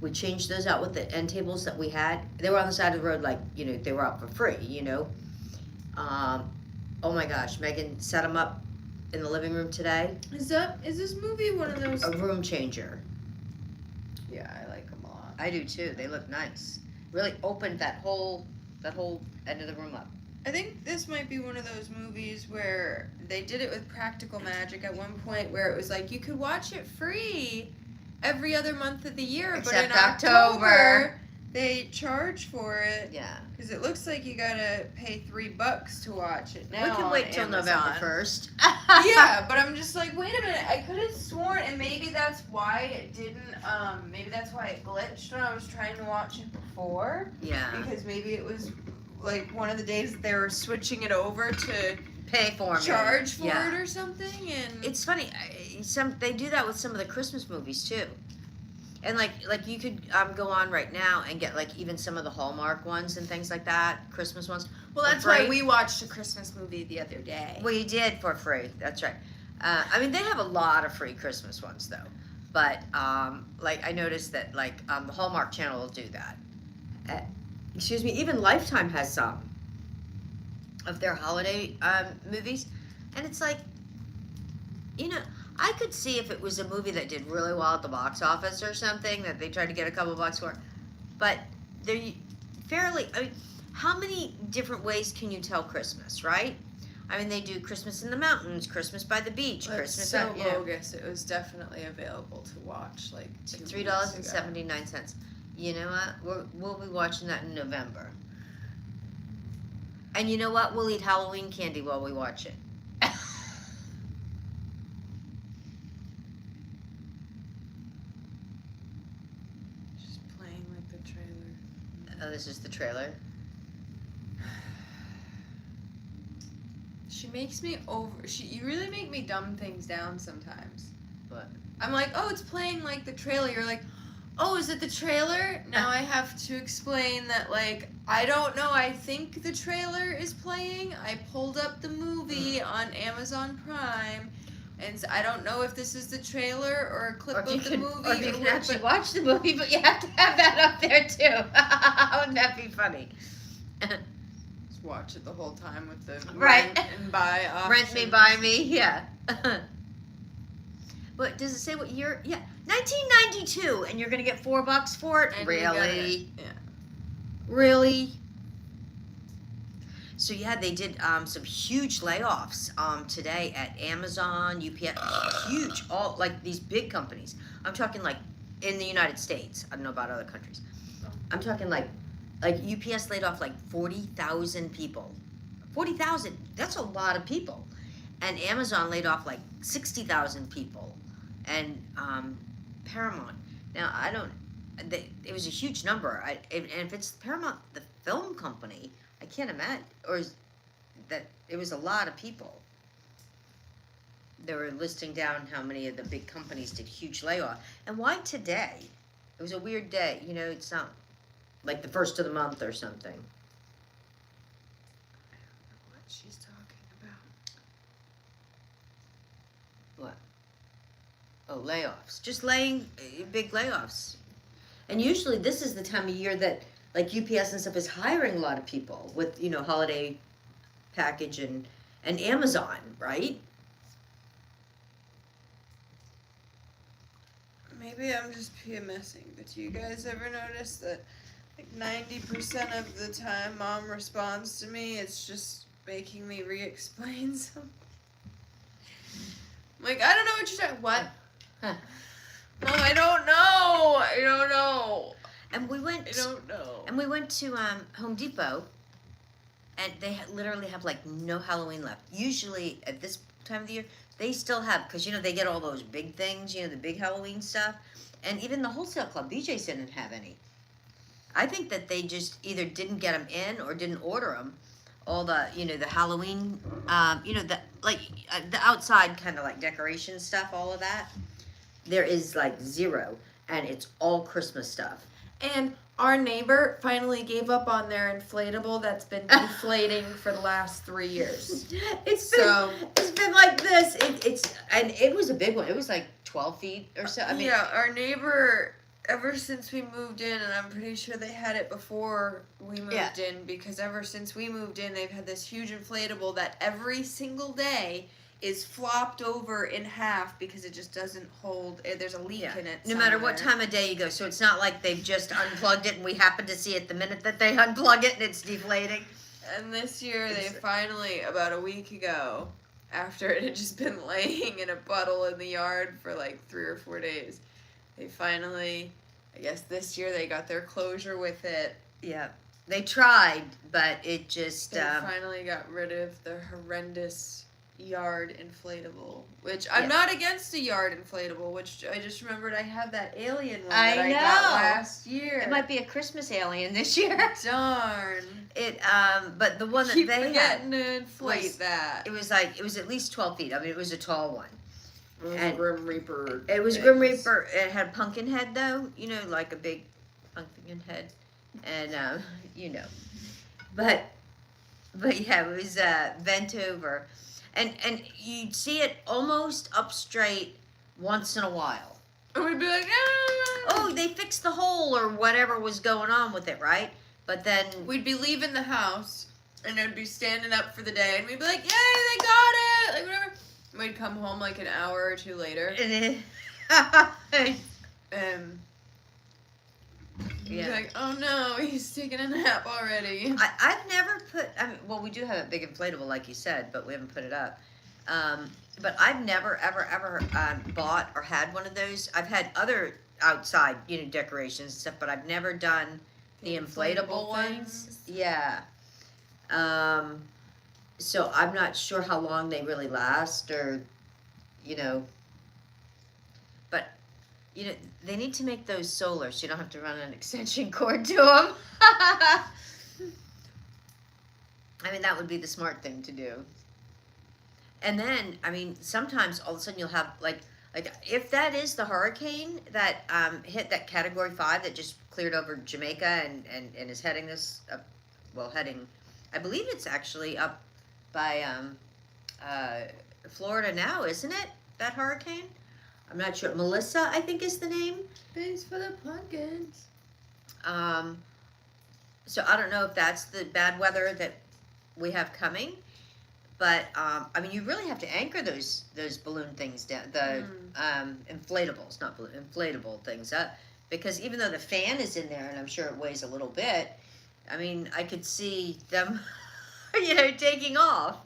We changed those out with the end tables that we had. They were on the side of the road, like, you know, they were out for free, you know. Oh my gosh, Megan set them up in the living room today. Is this movie one of those? A room changer. Yeah, I like them a lot. I do too. They look nice. Really opened that whole end of the room up. I think this might be one of those movies where they did it with practical magic at one point where it was like you could watch it free every other month of the year, Except but in October they charge for it. Yeah. Because it looks like you gotta pay $3 to watch it now. We can wait till Amazon. November 1st. Yeah, but I'm just like, wait a minute. I could have sworn, and maybe that's why it didn't. Maybe that's why it glitched when I was trying to watch it before. Yeah. Because maybe it was like one of the days that they were switching it over to Pay for me. charge for Yeah. it or something, and It's funny. They do that with some of the Christmas movies too. And like you could go on right now and get like even some of the Hallmark ones and things like that, Christmas ones. well, that's for free. why we watched a Christmas movie the other day. Well, you did for free. That's right. I mean, they have a lot of free Christmas ones though. But like I noticed that like the Hallmark Channel will do that. Excuse me. Even Lifetime has some of their holiday movies, and it's like, you know, I could see if it was a movie that did really well at the box office or something that they tried to get a couple bucks for, but they're fairly. I mean, how many different ways can you tell Christmas, right? I mean, they do Christmas in the mountains, Christmas by the beach, That's Christmas so at, you know, bogus. It was definitely available to watch like $2 $3.79. You know what? We'll be watching that in November. And you know what? We'll eat Halloween candy while we watch it. Just playing with the trailer. Oh, this is the trailer. She makes me you really make me dumb things down sometimes. What? I'm like, oh, it's playing like the trailer. You're like, oh, is it the trailer? Now I have to explain that, like, I don't know. I think the trailer is playing. I pulled up the movie on Amazon Prime, and I don't know if this is the trailer or a clip of the movie. Or you can actually watch the movie, but you have to have that up there too. Wouldn't that be funny? Just watch it the whole time with the Right. rent and buy options. Rent me, buy me, yeah. What does it say? What year? Yeah, 1992, and you're gonna get $4 for it? And you Really? gotta- yeah. Really? So yeah, they did some huge layoffs today at Amazon, UPS, huge, all like these big companies. I'm talking like in the United States. I don't know about other countries. I'm talking like UPS laid off like 40,000 people. 40,000. That's a lot of people. And Amazon laid off like 60,000 people. And Paramount. Now I don't. It was a huge number. And if it's Paramount, the film company, I can't imagine. Or is that it was a lot of people. They were listing down how many of the big companies did huge layoff. And why today? It was a weird day. You know, it's not like the first of the month or something. I don't know what she's talking about. What? Oh, layoffs. Just laying big layoffs. And usually this is the time of year that like UPS and stuff is hiring a lot of people with, you know, holiday package and Amazon, right? Maybe I'm just PMSing, but do you guys ever notice that like 90% of the time Mom responds to me, it's just making me re-explain something? I'm like, I don't know what you're saying. What? Huh. Mom, I don't know. I don't know. And we went. I don't know. And we went to Home Depot, and they literally have like no Halloween left. Usually at this time of the year, they still have, because you know they get all those big things, you know, the big Halloween stuff, and even the wholesale club, BJ's didn't have any. I think that they just either didn't get them in or didn't order them. All the, you know, the Halloween, you know, the the outside kind of like decoration stuff, all of that. There is like zero, and it's all Christmas stuff. And our neighbor finally gave up on their inflatable that's been deflating for the last 3 years. It's been like this. And it was a big one. It was like 12 feet or so. I mean, yeah, our neighbor, ever since we moved in, and I'm pretty sure they had it before we moved in, because ever since we moved in, they've had this huge inflatable that every single day is flopped over in half because it just doesn't hold. There's a leak in it. No matter what time of day you go. So it's not like they've just unplugged it and we happen to see it the minute that they unplug it and it's deflating. And this year, they finally, about a week ago, after it had just been laying in a puddle in the yard for like 3 or 4 days, they finally, I guess this year, they got their closure with it. Yeah. They tried, but it just... They finally got rid of the horrendous yard inflatable, which I'm not against a yard inflatable, which I just remembered I had that alien one that I got last year. It might be a Christmas alien this year. Darn. But the one that Keep they forgetting had to inflate that. It was at least 12 feet. I mean, it was a tall one. It was a Grim Reaper. It was Grim Reaper. It had a pumpkin head though, you know, like a big pumpkin head, and you know, but yeah, it was bent over. And you'd see it almost up straight once in a while. And we'd be like, ah! Oh, they fixed the hole or whatever was going on with it, right? But then... We'd be leaving the house, and I'd be standing up for the day, and we'd be like, yay, they got it! Like, whatever. And we'd come home like an hour or two later. You'd be like, oh no, he's taking a nap already. I've never well, we do have a big inflatable, like you said, but we haven't put it up. But I've never, ever bought or had one of those. I've had other outside, decorations and stuff, but I've never done the inflatable ones. things. Yeah. So I'm not sure how long they really last, or, but, they need to make those solar so you don't have to run an extension cord to them. I mean, that would be the smart thing to do. And then, I mean, sometimes all of a sudden you'll have, like if that is the hurricane that hit that Category 5 that just cleared over Jamaica and is heading I believe it's actually up by Florida now, isn't it? That hurricane? I'm not sure. Melissa, I think, is the name. Thanks for the pumpkins. So I don't know if that's the bad weather that we have coming, but I mean, you really have to anchor those balloon things down, the inflatables, not balloon, inflatable things up, because even though the fan is in there, and I'm sure it weighs a little bit, I mean, I could see them, taking off.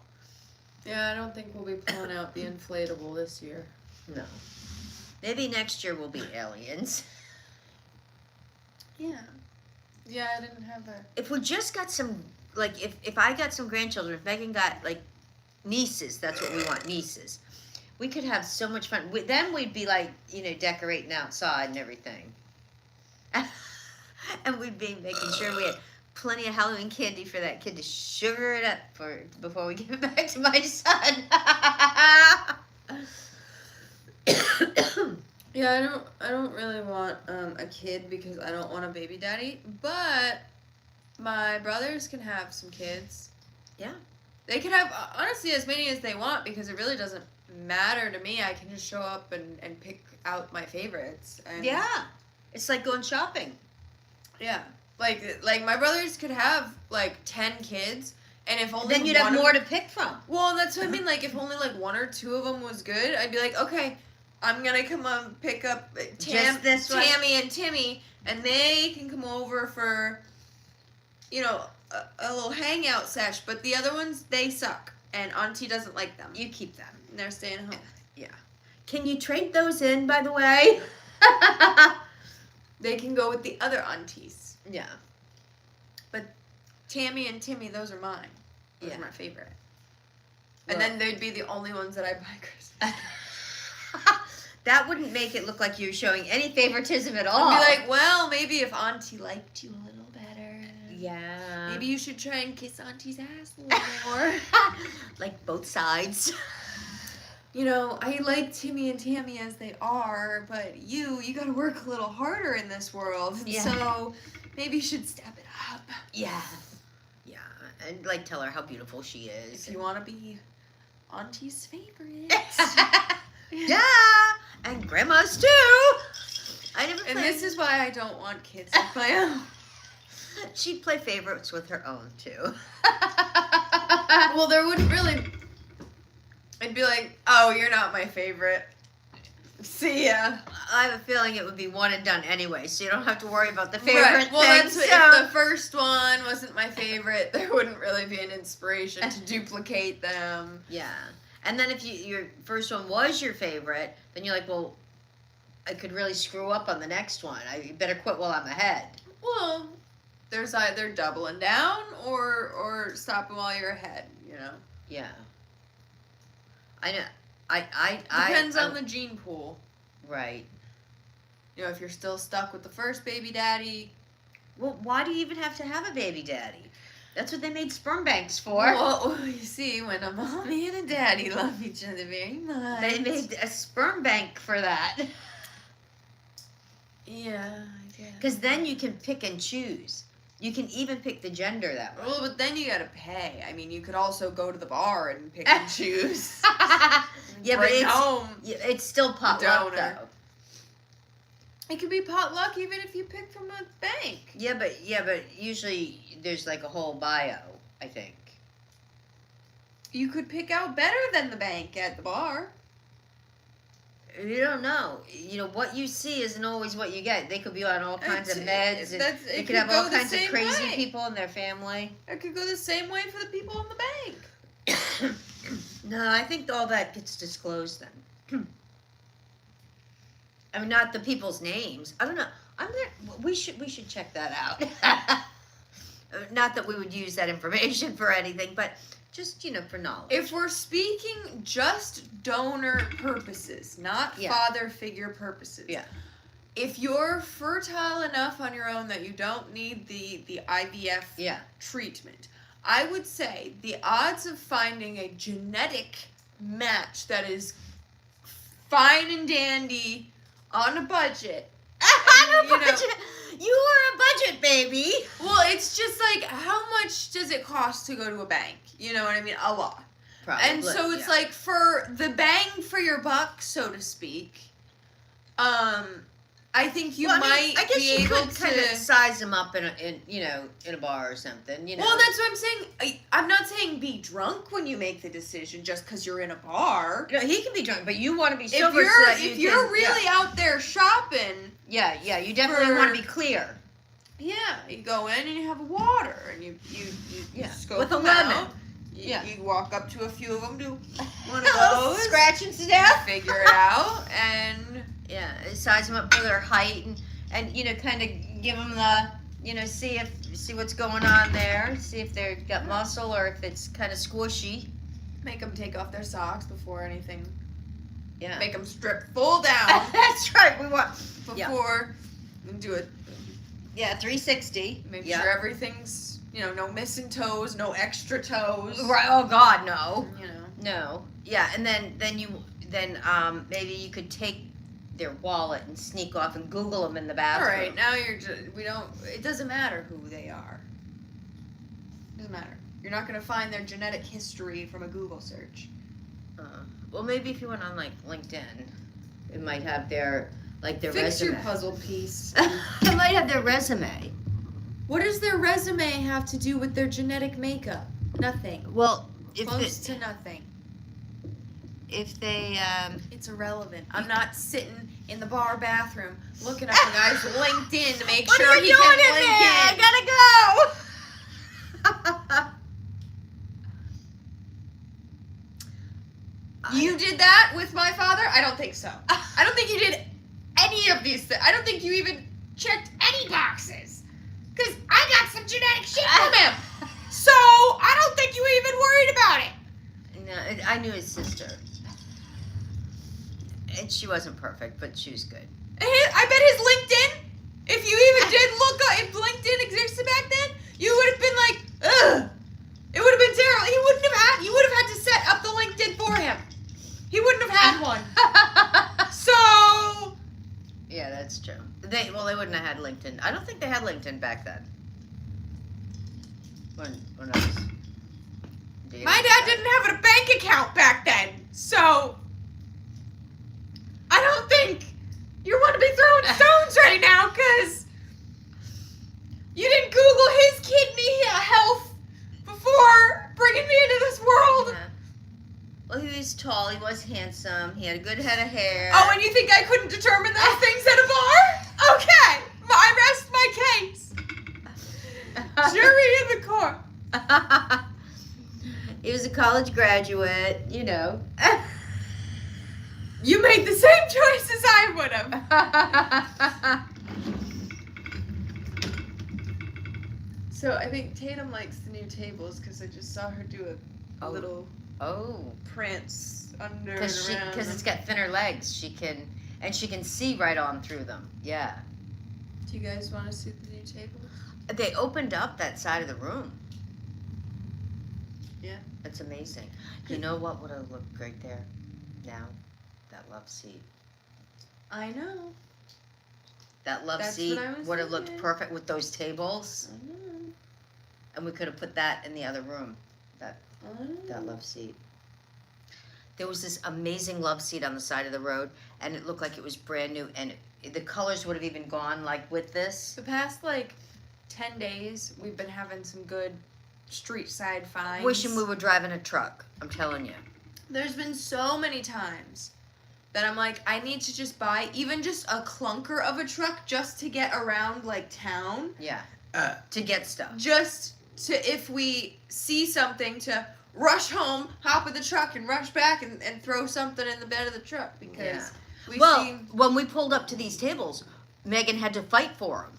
Yeah, I don't think we'll be pulling out the inflatable this year. No. Maybe next year will be aliens. Yeah. Yeah, I didn't have a... If we just got some, like, if I got some grandchildren, if Megan got, like, nieces, that's what we want, nieces, we could have so much fun. Then we'd be, like, decorating outside and everything. And we'd be making sure we had plenty of Halloween candy for that kid to sugar it up before we give it back to my son. Yeah, I don't really want a kid because I don't want a baby daddy, but my brothers can have some kids. Yeah. They can have, honestly, as many as they want because it really doesn't matter to me. I can just show up and pick out my favorites. And yeah. It's like going shopping. Yeah. Like my brothers could have, 10 kids, and if only then you'd have more to pick from. Well, that's what I mean. Like, if only, one or two of them was good, I'd be like, okay, I'm going to come on pick up Tammy and Timmy, and they can come over for, a little hangout sesh, but the other ones, they suck, and Auntie doesn't like them. You keep them. And they're staying home. Yeah. Can you trade those in, by the way? They can go with the other aunties. Yeah. But Tammy and Timmy, those are mine. Those are my favorite. Well, and then they'd be the only ones that I buy Christmas. That wouldn't make it look like you're showing any favoritism at all. I'd be like, well, maybe if Auntie liked you a little better. Yeah. Maybe you should try and kiss Auntie's ass a little more. Like both sides. I like Timmy and Tammy as they are, but you gotta work a little harder in this world. Yeah. So maybe you should step it up. Yeah. Yeah. And tell her how beautiful she is. If you want to be Auntie's favorite. Yeah. And Grandma's too. I never played. And this is why I don't want kids of my own. She'd play favorites with her own too. Well, there wouldn't really... I'd be like, oh, you're not my favorite. See ya. I have a feeling it would be one and done anyway, so you don't have to worry about the favorite right. Well, things. that's what, if the first one wasn't my favorite, there wouldn't really be an inspiration to duplicate them. Yeah. And then if your first one was your favorite, then you're like, well, I could really screw up on the next one. I better quit while I'm ahead. Well, there's either doubling down or stopping while you're ahead, Yeah. I know. Depends on the gene pool. Right. If you're still stuck with the first baby daddy. Well, why do you even have to have a baby daddy? That's what they made sperm banks for. Well, you see, when a mommy and a daddy love each other very much. They made a sperm bank for that. Yeah, I guess. Because then you can pick and choose. You can even pick the gender that way. Well, but then you gotta pay. I mean, you could also go to the bar and pick and choose. Yeah, but it's still potluck, Donor. though. It could be potluck even if you pick from a bank. Yeah, but usually there's a whole bio, I think. You could pick out better than the bank at the bar. You don't know. What you see isn't always what you get. They could be on all kinds of meds. And they could have all kinds of crazy people in their family. It could go the same way for the people in the bank. No, I think all that gets disclosed then. I mean, not the people's names. I don't know. We should check that out. Not that we would use that information for anything, but just for knowledge. If we're speaking just donor purposes, not father figure purposes. Yeah. If you're fertile enough on your own that you don't need the IVF treatment, I would say the odds of finding a genetic match that is fine and dandy on a budget. You are a budget baby. Well, it's just like, how much does it cost to go to a bank? You know what I mean? A lot. Probably. And so it's like, for the bang for your buck, so to speak, I think you might I guess be you able could to kind of size them up in a bar or something. Well, that's what I'm saying. I'm not saying be drunk when you make the decision just because you're in a bar. No, he can be drunk, but you want to be sober. If you're really out there shopping, you definitely want to be clear. Yeah, you go in and you have water and you scope with a them lemon. Out. You walk up to a few of them, do one of those, scratching to death, figure it out, and size them up for their height and kind of give them the see what's going on there, see if they've got muscle or if it's kind of squishy. Make them take off their socks before anything. Yeah. Make them strip full down. That's right. We want before do it. Yeah, 360. Make sure everything's no missing toes, no extra toes. Right. Oh God, no. No. Yeah, and then maybe you could take their wallet and sneak off and Google them in the bathroom. All right, now it doesn't matter who they are. It doesn't matter. You're not going to find their genetic history from a Google search. Well, maybe if you went on LinkedIn, it might have their Fix resume. your puzzle piece. It might have their resume. What does their resume have to do with their genetic makeup? Nothing. Well, Close to nothing. If they it's irrelevant. I'm not sitting in the bar bathroom looking up a guy's LinkedIn to make sure he can link in. I gotta go. You did that with my father? I don't think so. I don't think you did any of these things. I don't think you even checked any boxes. Because I got some genetic shit from him. So I don't think you even worried about it. No, I knew his sister. And she wasn't perfect, but she was good. I bet his LinkedIn, if you even did look up, if LinkedIn existed back then, you would have been like, ugh. It would have been terrible. You would have had to set up the LinkedIn for him. He wouldn't have had one. So. Yeah, that's true. They wouldn't have had LinkedIn. I don't think they had LinkedIn back then. When I was dating. My dad didn't have a bank account back then, so I don't think you want to be throwing stones right now because you didn't Google his kidney health before bringing me into this world. Yeah. Well, he was tall, he was handsome, he had a good head of hair. Oh, and you think I couldn't determine those things at a bar? Okay, I rest my case. Jury in the court. He was a college graduate, You made the same choice as I would have. So I think Tatum likes the new tables because I just saw her do a little prance under and around. Because it's got thinner legs, she can see right on through them. Yeah. Do you guys want to see the new tables? They opened up that side of the room. Yeah. That's amazing. You know what would have looked great there? Now, that love seat. I know. That love seat would have looked perfect with those tables. I know. And we could have put that in the other room. That love seat. There was this amazing love seat on the side of the road, and it looked like it was brand new, and the colors would have even gone with this. The past 10 days, we've been having some good street side finds. Wishing we were driving a truck. I'm telling you. There's been so many times that I'm like, I need to just buy even just a clunker of a truck just to get around town. Yeah. To get stuff. Just to, if we see something, to rush home, hop in the truck, and rush back and throw something in the bed of the truck because We Well, see. when we pulled up to these tables, Megan had to fight for them.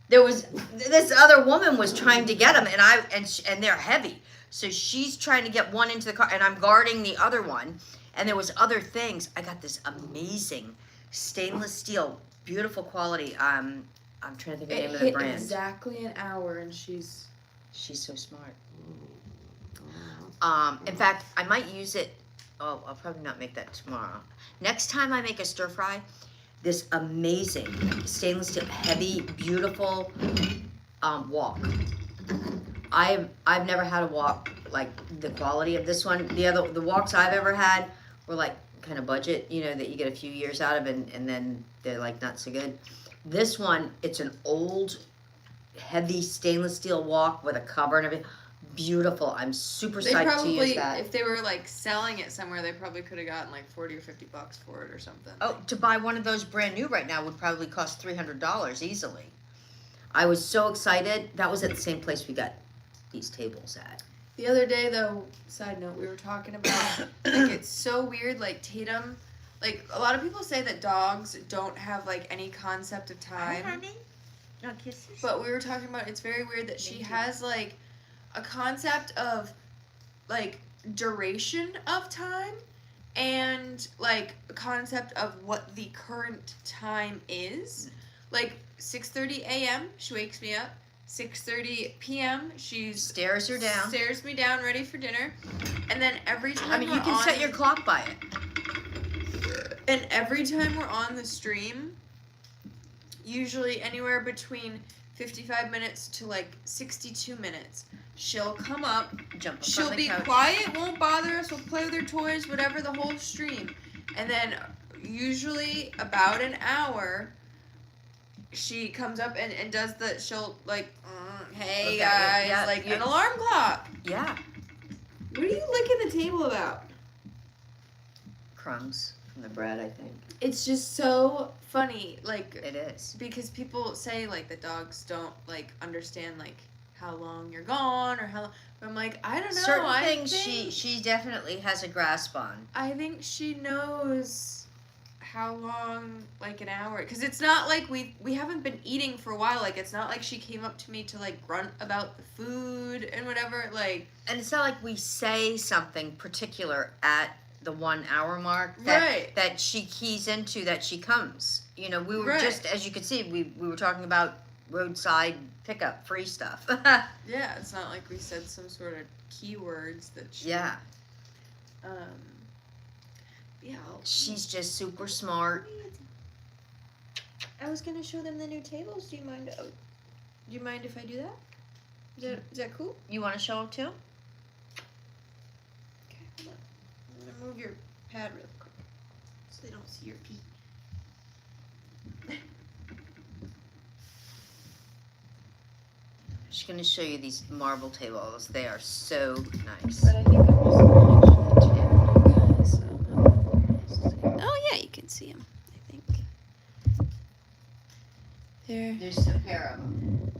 There was this other woman was trying to get them, and they're heavy. So she's trying to get one into the car, and I'm guarding the other one. And there was other things. I got this amazing stainless steel, beautiful quality. I'm trying to think of the name of the brand. Exactly an hour, and she's so smart. In fact, I might use it. Oh, I'll probably not make that tomorrow. Next time I make a stir fry, this amazing stainless steel, heavy, beautiful wok. I've never had a wok like the quality of this one. The woks I've ever had were like kind of budget, that you get a few years out of, and then they're like not so good. This one, it's an old, heavy stainless steel wok with a cover and everything. Beautiful. I'm super They psyched to probably, use that. if they were like selling it somewhere, they probably could have gotten like $40 or $50 for it or something. Oh, to buy one of those brand new right now would probably cost $300 easily. I was so excited. That was at the same place we got these tables at. The other day, though, side note, we were talking about, like, it's so weird, like, Tatum, like, a lot of people say that dogs don't have, like, any concept of time. Hi, honey. No kisses. But we were talking about, it's very weird that she has, like, a concept of, like, duration of time and, like, a concept of what the current time is. Like, 6:30 a.m., she wakes me up. 6:30 p.m. She's Stares her down. Stares me down, ready for dinner, and then every time you can set your clock by it. And every time we're on the stream, usually anywhere between 55 minutes to like 62 minutes, she'll come up, Jump up she'll on the be couch. quiet, won't bother us, we'll play with her toys, whatever, the whole stream, and then usually about an hour. She comes up and does she'll like, hey Okay, guys, yeah, like an alarm clock. Yeah. What are you licking the table about? Crumbs from the bread, I think. It's just so funny, like, It is. because people say like the dogs don't like understand like how long you're gone or how. But I'm like, I don't know. Certain things she definitely has a grasp on. I think she knows how long, like an hour, because it's not like we haven't been eating for a while. Like, it's not like she came up to me to like grunt about the food and whatever. Like, And it's not like we say something particular at the 1 hour mark Right. that she keys into, that she comes. We were Right. just, as you could see, we were talking about roadside pickup free stuff. yeah, it's not like we said some sort of keywords that she. Yeah. Yeah. She's just super smart. I was gonna show them the new tables. Do you mind? Do you mind if I do that? Is that cool? You want to show them too? Okay, hold on. I'm gonna move your pad real quick so they don't see your pee. She's going to show you these marble tables. They are so nice. But I think I'm just gonna actually you guys. Oh yeah, you can see them. I think. There. There's a pair of them.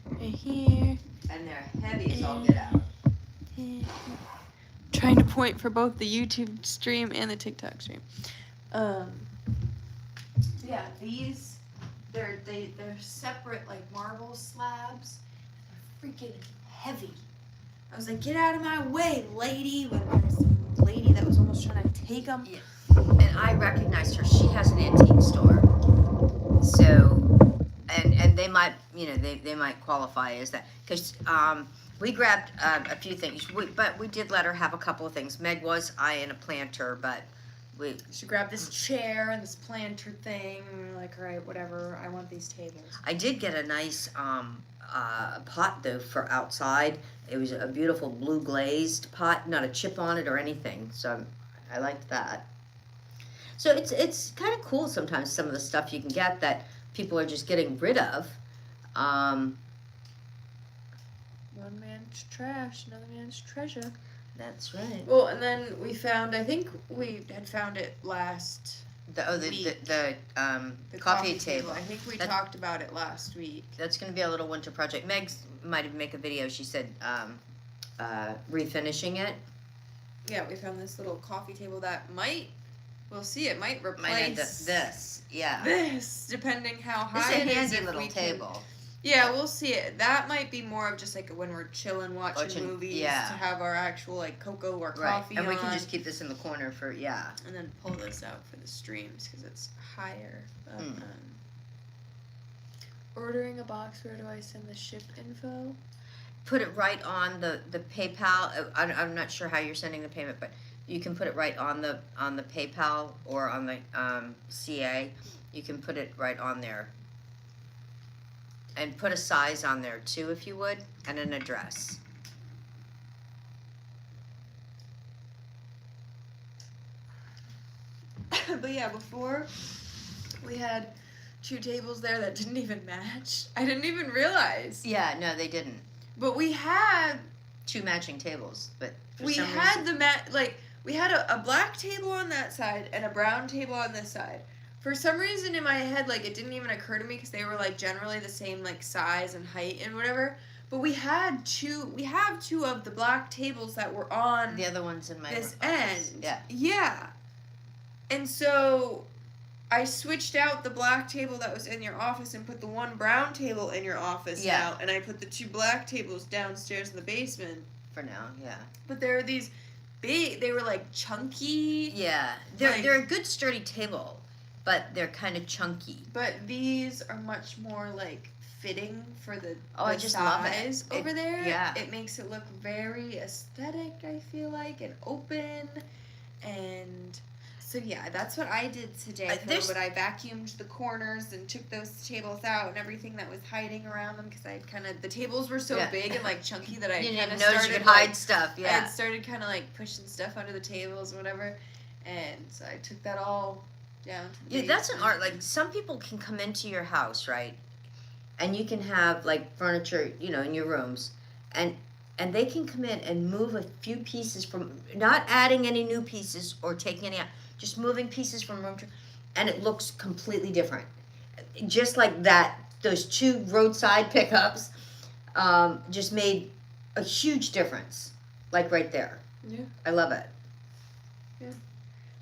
Right here. And they're heavy as all get out. Trying to point for both the YouTube stream and the TikTok stream. Yeah, these they're separate like marble slabs. They're freaking heavy. I was like, get out of my way, lady. When there was some lady that was almost trying to take them. Yeah. And I recognized her. She has an antique store. So, and they might, they might qualify as that. Because we grabbed a few things. But we did let her have a couple of things. Meg was eyeing a planter, but She grabbed this chair and this planter thing. And we were like, all right, whatever. I want these tables. I did get a nice pot, though, for outside. It was a beautiful blue glazed pot, not a chip on it or anything. So I liked that. So it's kind of cool sometimes, some of the stuff you can get that people are just getting rid of. One man's trash, another man's treasure. That's right. Well, and then we found, I think we had found it last The the coffee table. I think we That- talked about it last week. That's going to be a little winter project. Meg's might even make a video. She said refinishing it. we found this little coffee table that we'll see, it might Might end up replace this. Yeah. this, depending how This high is a it is. handy if little we can- table. Yeah, we'll see it. That might be more of just like when we're chilling, watching movies, yeah. to have our actual like cocoa or Right. coffee And we on, can just keep this in the corner for, yeah. and then pull this out for the streams because it's higher. But, ordering a box, where do I send the ship info? Put it right on the PayPal. I'm not sure how you're sending the payment, but you can put it right on the PayPal or on the CA. You can put it right on there. And put a size on there too, if you would, and an address. But yeah, before we had 2 tables there that didn't even match. I didn't even realize. Yeah, no, they didn't. But we had 2 matching tables, but for we some had reason, we had a black table on that side and a brown table on this side. For some reason in my head, like, it didn't even occur to me because they were like generally the same like size and height and whatever. But we have 2 of the black tables that were on the other one's in my this office. end. Yeah. Yeah. And so I switched out the black table that was in your office and put the one brown table in your office now, and I put the 2 black tables downstairs in the basement. For now, yeah. But there are these big, they were like chunky. Yeah, they're a good sturdy table, but they're kind of chunky. But these are much more like fitting for the I just love it. size over there. Yeah. It makes it look very aesthetic, I feel like, and open. And so yeah, that's what I did today. But I vacuumed the corners and took those tables out and everything that was hiding around them because I the tables were so big and like chunky that I you kind didn't of notice started you could hide stuff. I Yeah. had started kind of like pushing stuff under the tables or whatever, and so I took that all down to the Yeah, that's an basement. art. Like, some people can come into your house, right? And you can have like furniture, you know, in your rooms, and they can come in and move a few pieces from, not adding any new pieces or taking any out, just moving pieces from room to, and it looks completely different. Just like that, those 2 roadside pickups just made a huge difference. Like right there. Yeah. I love it.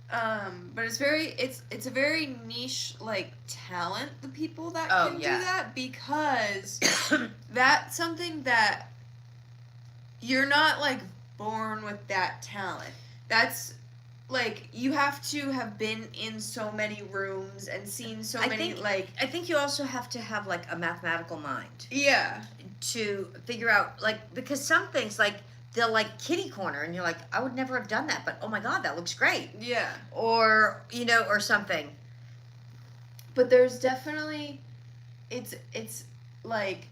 But it's a very niche like talent, the people that Oh, can yeah. do that, because that's something that you're not like born with that talent. That's like you have to have been in so many rooms and seen so many like I think you also have to have like a mathematical mind yeah. to figure out, like, because some things like they'll like kitty corner and you're like, I would never have done that, but oh my god, that looks great. Yeah. Or, you know, or something. But there's definitely it's like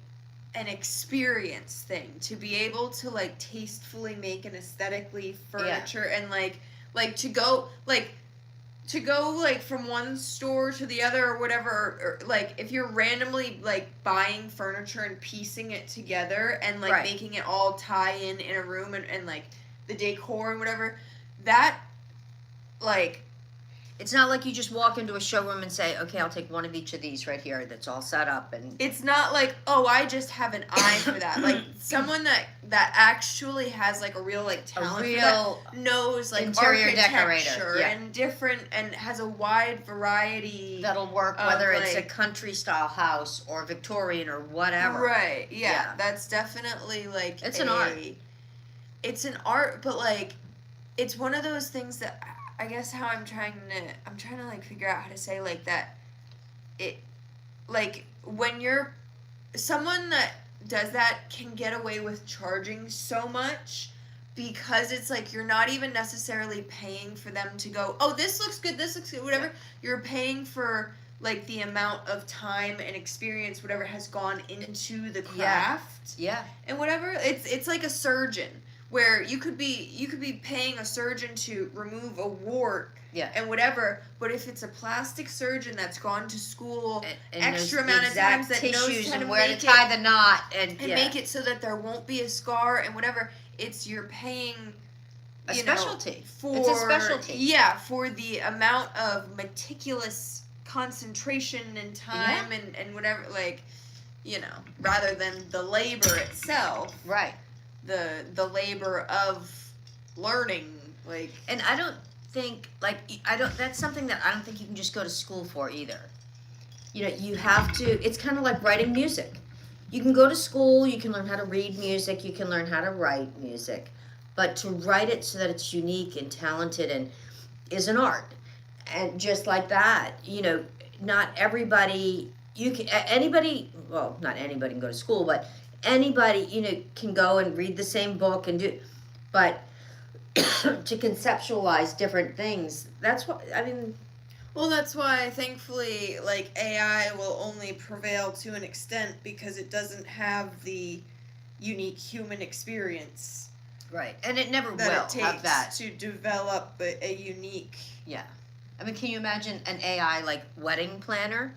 an experience thing to be able to like tastefully make an aesthetically furniture and like to go from one store to the other or whatever, or like if you're randomly like buying furniture and piecing it together and like making it all tie in a room and like the decor and whatever, that like It's not like you just walk into a showroom and say, okay, I'll take one of each of these right here that's all set up. And it's not like, oh, I just have an eye for that. Like someone that actually has like a real like talent for real that, knows like interior architecture decorator, yeah. and different and has a wide variety. that'll work of, whether it's a like- country style house or Victorian or whatever. Right. Yeah, Yeah. that's definitely like It's an art. It's an art, but like it's one of those things that I guess how I'm trying to like figure out how to say like that it like when you're someone that does that can get away with charging so much because it's like you're not even necessarily paying for them to go, oh, this looks good, whatever. Yeah. You're paying for like the amount of time and experience whatever has gone into the craft Yeah. and whatever. It's like a surgeon where you could be paying a surgeon to remove a wart Yeah. and whatever, but if it's a plastic surgeon that's gone to school And extra knows the amount of exact times that knows tissues how to and where to make tie it the knot and make it so that there won't be a scar and whatever, it's you're paying a you know, specialty. for It's a specialty. Yeah, for the amount of meticulous concentration and time and whatever, like, you know, rather than the labor itself. Right. The labor of learning Like, And I don't think, like, that's something that I don't think you can just go to school for either. You know, you have to, it's kind of like writing music. You can go to school, you can learn how to read music, you can learn how to write music. But to write it so that it's unique and talented and is an art. And just like that, you know, not everybody, anybody, well, not anybody can go to school, but anybody, you know, can go and read the same book and do, but to conceptualize different things, that's what, I mean. well, that's why, thankfully, like, AI will only prevail to an extent because it doesn't have the unique human experience. Right, and it never that will it takes have that. to develop a unique. Yeah. I mean, can you imagine an AI, like, wedding planner?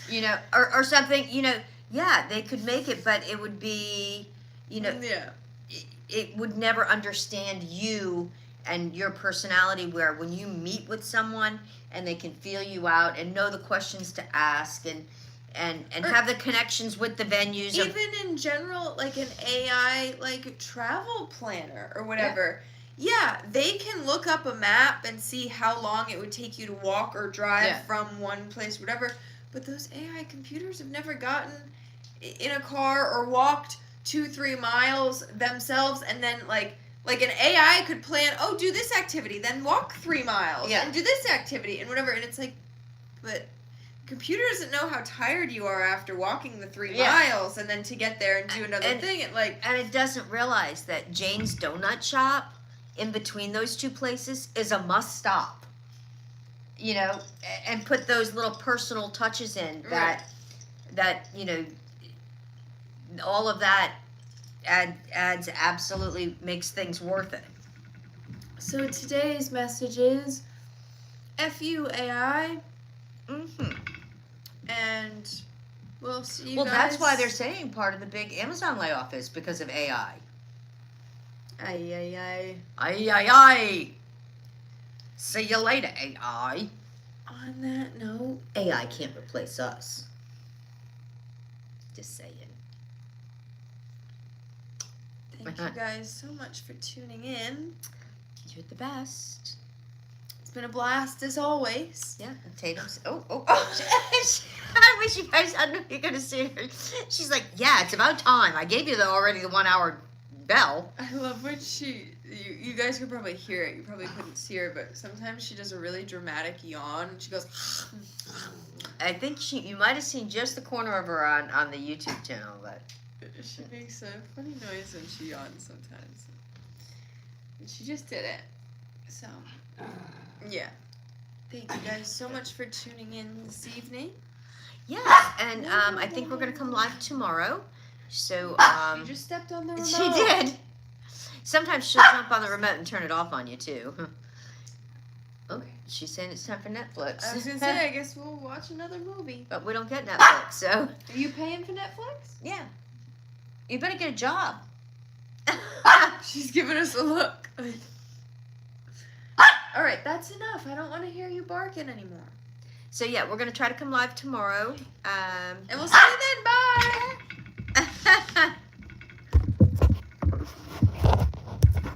You know, or something, you know, yeah, they could make it, but it would be, you know, Yeah. it would never understand you and your personality, where when you meet with someone and they can feel you out and know the questions to ask and Or- have the connections with the venues. Even in general, like an AI, like, travel planner or whatever. Yeah, they can look up a map and see how long it would take you to walk or drive Yeah. from one place, whatever. But those AI computers have never gotten in a car or walked 2-3 miles themselves, and then like an AI could plan, oh, do this activity, then walk 3 miles, Yeah. and do this activity and whatever. And it's like, but computer doesn't know how tired you are after walking the 3 miles and then to get there and do another thing. It like, and it doesn't realize that Jane's Donut Shop in between those two places is a must stop. You know, and put those little personal touches in that you know, all of that adds absolutely makes things worth it. So today's message is F you, AI, Mm-hmm. and we'll see you Well, guys. that's why they're saying part of the big Amazon layoff is because of AI. Ay, ay, ay. Ay, ay, ay. See you later, AI. On that note, AI can't replace us. Just saying. thank you guys so much for tuning in. You're the best. It's been a blast as always. Yeah, and Tatum's. Oh. I wish you guys. I don't know if you're gonna see her. She's like, yeah, it's about time. I gave you already the 1 hour bell. I love when you guys could probably hear it. You probably couldn't see her, but sometimes she does a really dramatic yawn. She goes. I think you might have seen just the corner of her on the YouTube channel, but She makes a funny noise when she yawns sometimes. And she just did it. So, yeah. Thank you guys so much for tuning in this evening. yeah. And I think we're gonna come live tomorrow. So You just stepped on the remote. she did. Sometimes she'll jump on the remote and turn it off on you too. Oh, she's saying it's time for Netflix. I was gonna say, I guess we'll watch another movie. But we don't get Netflix, so Are you paying for Netflix? yeah. You better get a job. She's giving us a look. All right, that's enough. I don't want to hear you barking anymore. So yeah, we're gonna try to come live tomorrow. And we'll see you then. Bye.